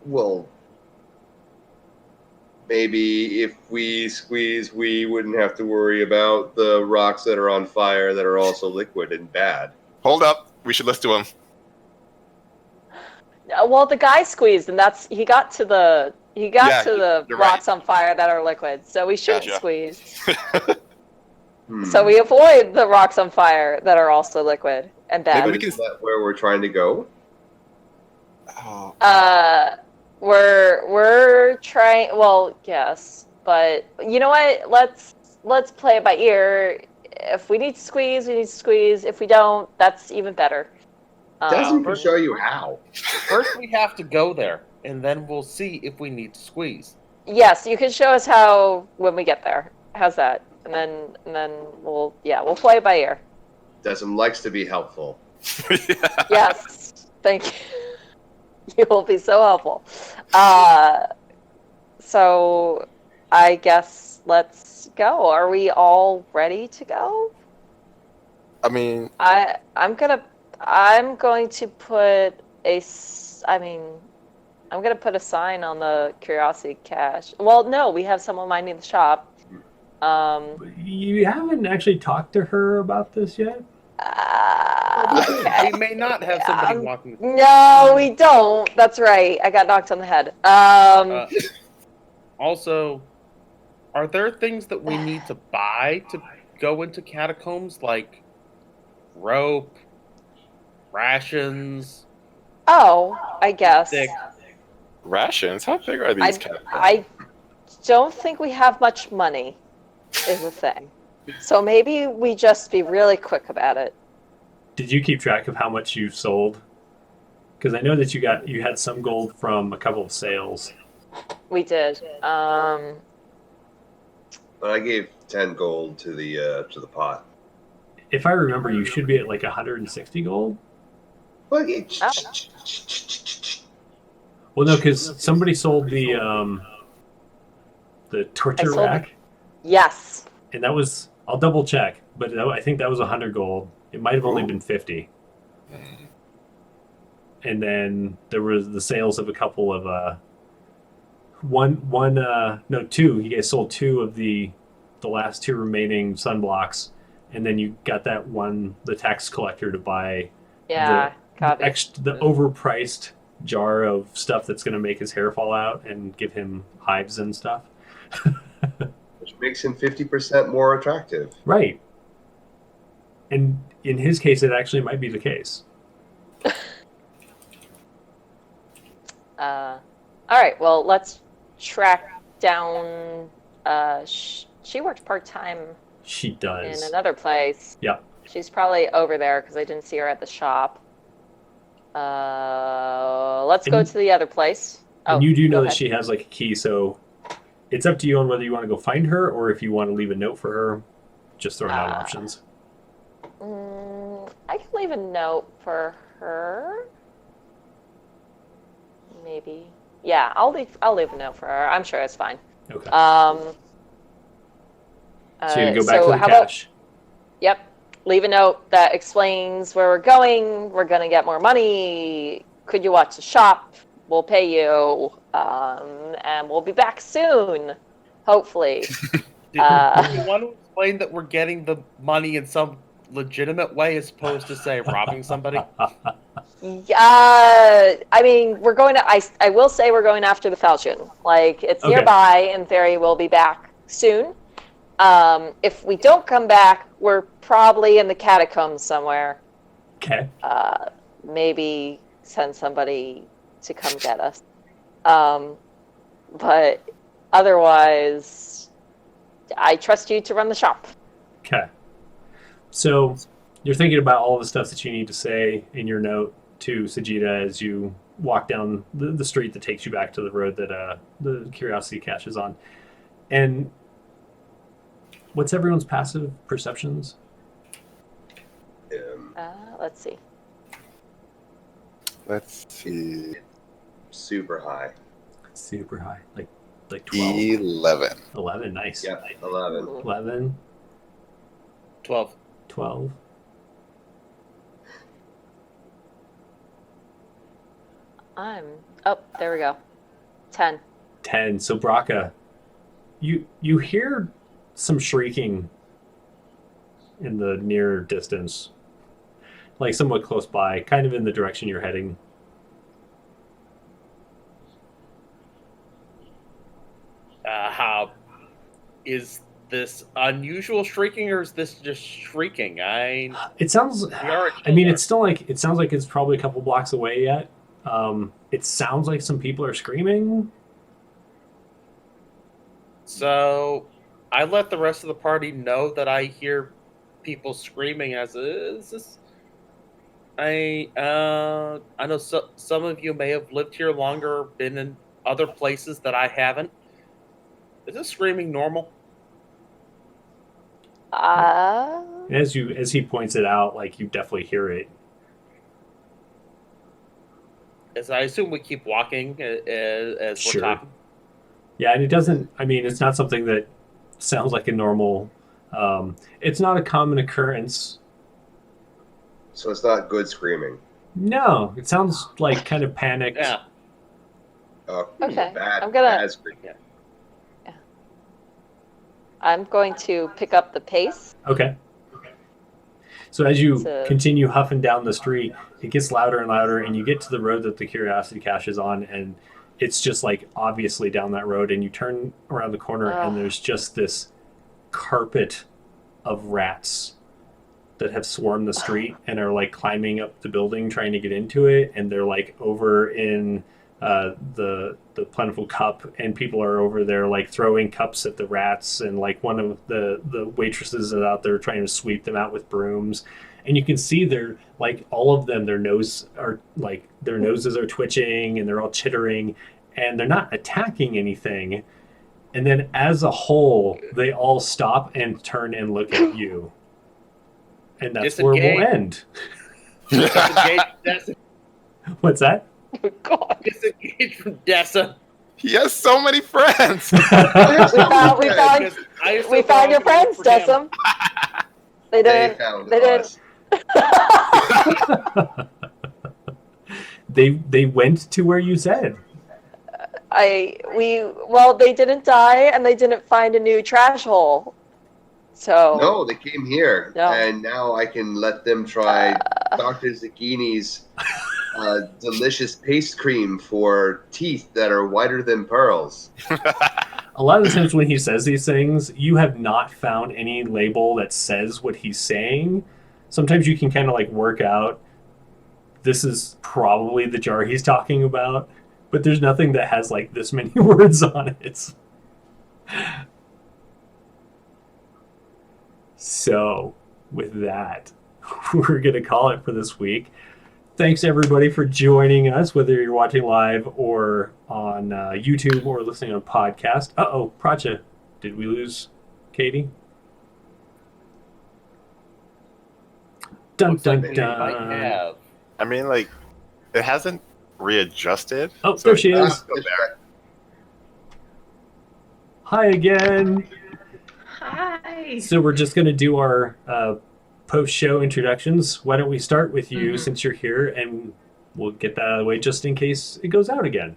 Well, maybe if we squeeze, we wouldn't have to worry about the rocks that are on fire that are also liquid and bad. Hold up. We should listen to him. Well, the guy squeezed, and he got to the you're rocks right. on fire that are liquid, so we shouldn't Gotcha. squeeze. So we avoid the rocks on fire that are also liquid and bad. Maybe is that where we're trying to go? Oh. We're trying. Well, yes, but you know what? Let's play it by ear. If we need to squeeze, we need to squeeze. If we don't, that's even better. Doesn't show you how. First, we have to go there, and then we'll see if we need to squeeze. Yes, you can show us how when we get there. How's that? And then we'll play it by ear. Desmond likes to be helpful. Yes, thank you. You will be so helpful. So I guess let's go. Are we all ready to go? I mean, I'm going to put a sign on the curiosity cache. Well, no, we have someone minding the shop. You haven't actually talked to her about this yet? Okay. We may not have somebody walking. No, we don't. That's right. I got knocked on the head. Also, are there things that we need to buy to go into catacombs, like rope, rations? Oh, I guess. Stick. rations? How big are these catacombs? I don't think we have much money, is the thing. So maybe we just be really quick about it. Did you keep track of how much you sold? Because I know that you had some gold from a couple of sales. We did. But I gave 10 gold to the pot. If I remember, you should be at like 160 gold. Well, Well, no, because somebody sold the torture I sold rack, Yes. and that was, I'll double check, but I think that was 100 gold. It might have only been 50. And then there was the sales of a couple of two. You guys sold two of the last two remaining sunblocks, and then you got that one, the tax collector, to buy Yeah. Copy. the overpriced jar of stuff that's going to make his hair fall out and give him hives and stuff. which makes him 50% more attractive. Right. And in his case, it actually might be the case. All right. Well, let's track down. She works part-time She in does. another place. Yeah. She's probably over there because I didn't see her at the shop. Let's go And- to the other place. And you do go know that ahead. she has like a key, so it's up to you on whether you want to go find her or if you want to leave a note for her. Just throwing out options. I can leave a note for her. maybe. Yeah, I'll leave a note for her. I'm sure it's fine. Okay. So you're gonna go back to the how about, cache. yep, leave a note that explains where we're going. We're gonna get more money. Could you watch the shop? We'll pay you, and we'll be back soon, hopefully. Do you want to explain that we're getting the money in some legitimate way as opposed to, say, robbing somebody? I mean, we're going to. I will say we're going after the Falchion. Like, it's Okay. nearby. In theory, we'll be back soon. If we don't come back, we're probably in the catacombs somewhere. Okay. Maybe send somebody to come get us. But otherwise, I trust you to run the shop. Okay. So you're thinking about all the stuff that you need to say in your note to Sajida as you walk down the street that takes you back to the road that the Curiosity Cache is on. And what's everyone's passive perceptions? Let's see. Let's see. Super high. Super high. Like 12. 11. 11, nice. Yeah, 11. 11, 12. 12. Oh, there we go. 10. 10. So Brakaw, you hear some shrieking in the near distance, like somewhat close by, kind of in the direction you're heading. How is this unusual shrieking, or is this just shrieking? It sounds. We are. I mean, it's still like it sounds like it's probably a couple blocks away yet. It sounds like some people are screaming. So I let the rest of the party know that I hear people screaming. As is this? I know some of you may have lived here longer, been in other places that I haven't. Is this screaming normal? As he points it out, like you definitely hear it. As I assume we keep walking as Sure. we're talking. Yeah, and it doesn't. I mean, it's not something that sounds like a normal. It's not a common occurrence. So it's not good screaming. No, it sounds like kind of panicked. Yeah. Okay, Bad, I'm bad screaming. I'm going to pick up the pace. Okay. So as you So- continue huffing down the street, it gets louder and louder, and you get to the road that the Curiosity Cache is on, and it's just like obviously down that road, and you turn around the corner, and there's just this carpet of rats that have swarmed the street and are like climbing up the building trying to get into it, and they're like over in the plentiful cup, and people are over there like throwing cups at the rats, and like one of the waitresses is out there trying to sweep them out with brooms, and you can see they're like all of them, their noses are twitching and they're all chittering, and they're not attacking anything, and then as a whole they all stop and turn and look at you, and that's where we'll end. Disengage, What's that? God. disengage from Dessa. He has so many friends. We found Because I assume we we're all found your gonna look friends, for him. Dessum. They They didn't. found They didn't. us. They went to where you said. They didn't die, and they didn't find a new trash hole. So No, they came here, No. and now I can let them try Dr. Zucchini's delicious paste cream for teeth that are whiter than pearls. A lot of the times when he says these things, you have not found any label that says what he's saying. Sometimes you can kind of like work out this is probably the jar he's talking about, but there's nothing that has like this many words on it. So, with that, we're going to call it for this week. Thanks everybody for joining us, whether you're watching live or on YouTube or listening on podcast. Pracha, did we lose Katie? Dun Looks dun like we might dun. have. I mean, like, it hasn't readjusted. Oh, So there she it's is. still there. Hi again. Hi. So we're just going to do our post-show introductions. Why don't we start with you since you're here, and we'll get that out of the way just in case it goes out again.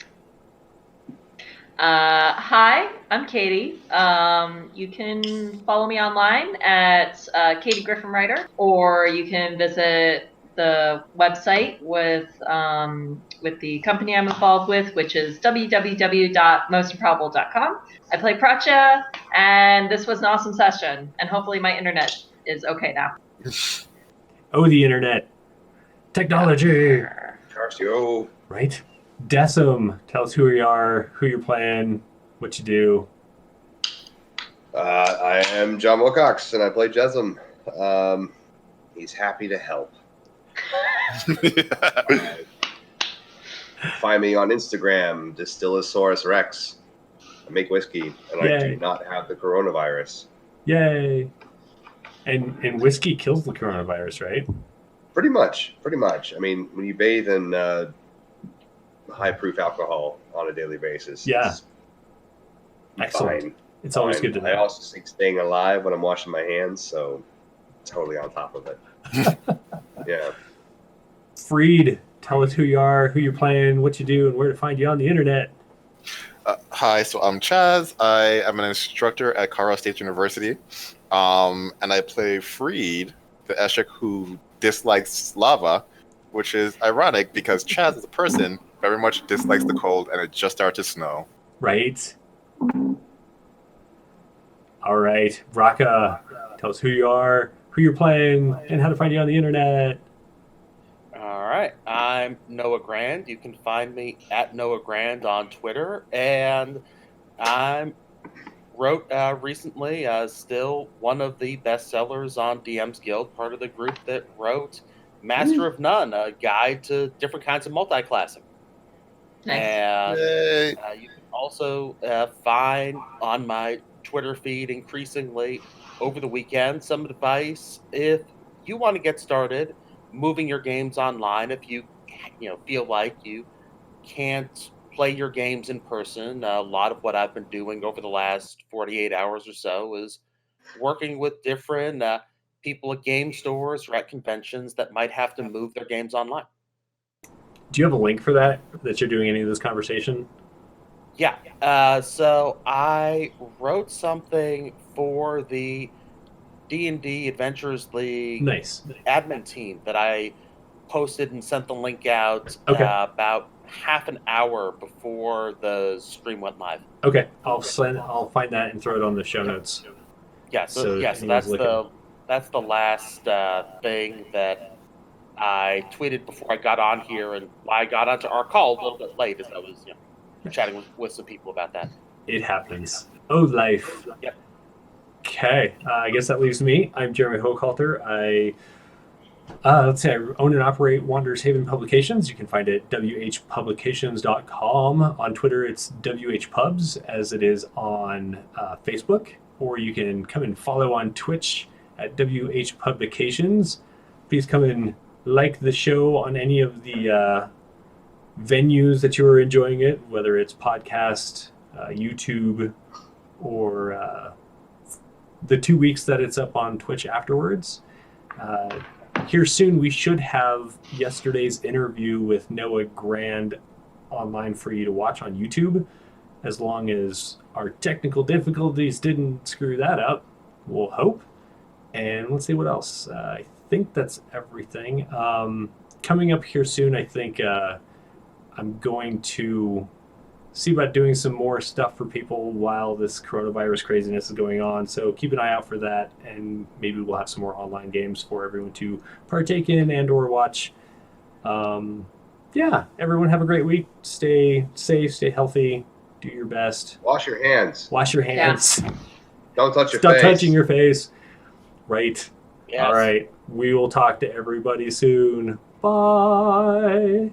Hi, I'm Katie. You can follow me online at Katie Griffin Writer, or you can visit the website with the company I'm involved with, which is www.mostimprobable.com. I play Pracha, and this was an awesome session, and hopefully my internet is okay now. Oh, the internet. Technology. Charcio. Right? Decim, tell us who you are, who you're playing, what you do. I am John Wilcox, and I play Jesum. He's happy to help. Find me on Instagram, Distillosaurus Rex. I make whiskey, and I do not have the coronavirus. Yay! And whiskey kills the coronavirus, right? Pretty much. I mean, when you bathe in high-proof alcohol on a daily basis, it's excellent. fine. It's always good to know. I also think staying alive when I'm washing my hands, so totally on top of it. Yeah. Freed, tell us who you are, who you're playing, what you do, and where to find you on the internet. Hi, so I'm Chaz. I am an instructor at Colorado State University, and I play Freed, the Eshek who dislikes lava, which is ironic because Chaz is a person very much dislikes the cold, and it just started to snow. Right. All right, Brakaw, tell us who you are, who you're playing, and how to find you on the internet. All right, I'm Noah Grand. You can find me at Noah Grand on Twitter, and I wrote recently still one of the bestsellers on DM's Guild, part of the group that wrote Master of None, a guide to different kinds of multi-classing. Nice. And Yay. you can also find on my Twitter feed increasingly over the weekend some advice if you want to get started moving your games online, if you feel like you can't play your games in person. A lot of what I've been doing over the last 48 hours or so is working with different people at game stores or at conventions that might have to move their games online. Do you have a link for that you're doing any of this conversation? Yeah. So I wrote something for the D&D Adventures League Nice. admin team that I posted and sent the link out about half an hour before the stream went live. Okay, I'll find that and throw it on the show notes. Yeah. So if that's anyone's that's the last thing that I tweeted before I got on here, and I got onto our call a little bit late as I was chatting with some people about that. It happens. Oh, life. Yep. Okay, I guess that leaves me. I'm Jeremy Hochhalter. I own and operate Wanderers Haven Publications. You can find it at whpublications.com. On Twitter, it's whpubs, as it is on Facebook. Or you can come and follow on Twitch at whpublications. Please come and like the show on any of the venues that you are enjoying it, whether it's podcast, YouTube, or the 2 weeks that it's up on Twitch afterwards. Here soon, we should have yesterday's interview with Noah Grand online for you to watch on YouTube, as long as our technical difficulties didn't screw that up. We'll hope. And let's see what else. I think that's everything. Coming up here soon, I think I'm going to see about doing some more stuff for people while this coronavirus craziness is going on. So keep an eye out for that, and maybe we'll have some more online games for everyone to partake in and or watch. Yeah, everyone have a great week. Stay safe, stay healthy, do your best. Wash your hands. Wash your hands. Yeah. Don't touch your Stop face. touching your face. Right. Yes. All right. We will talk to everybody soon. Bye.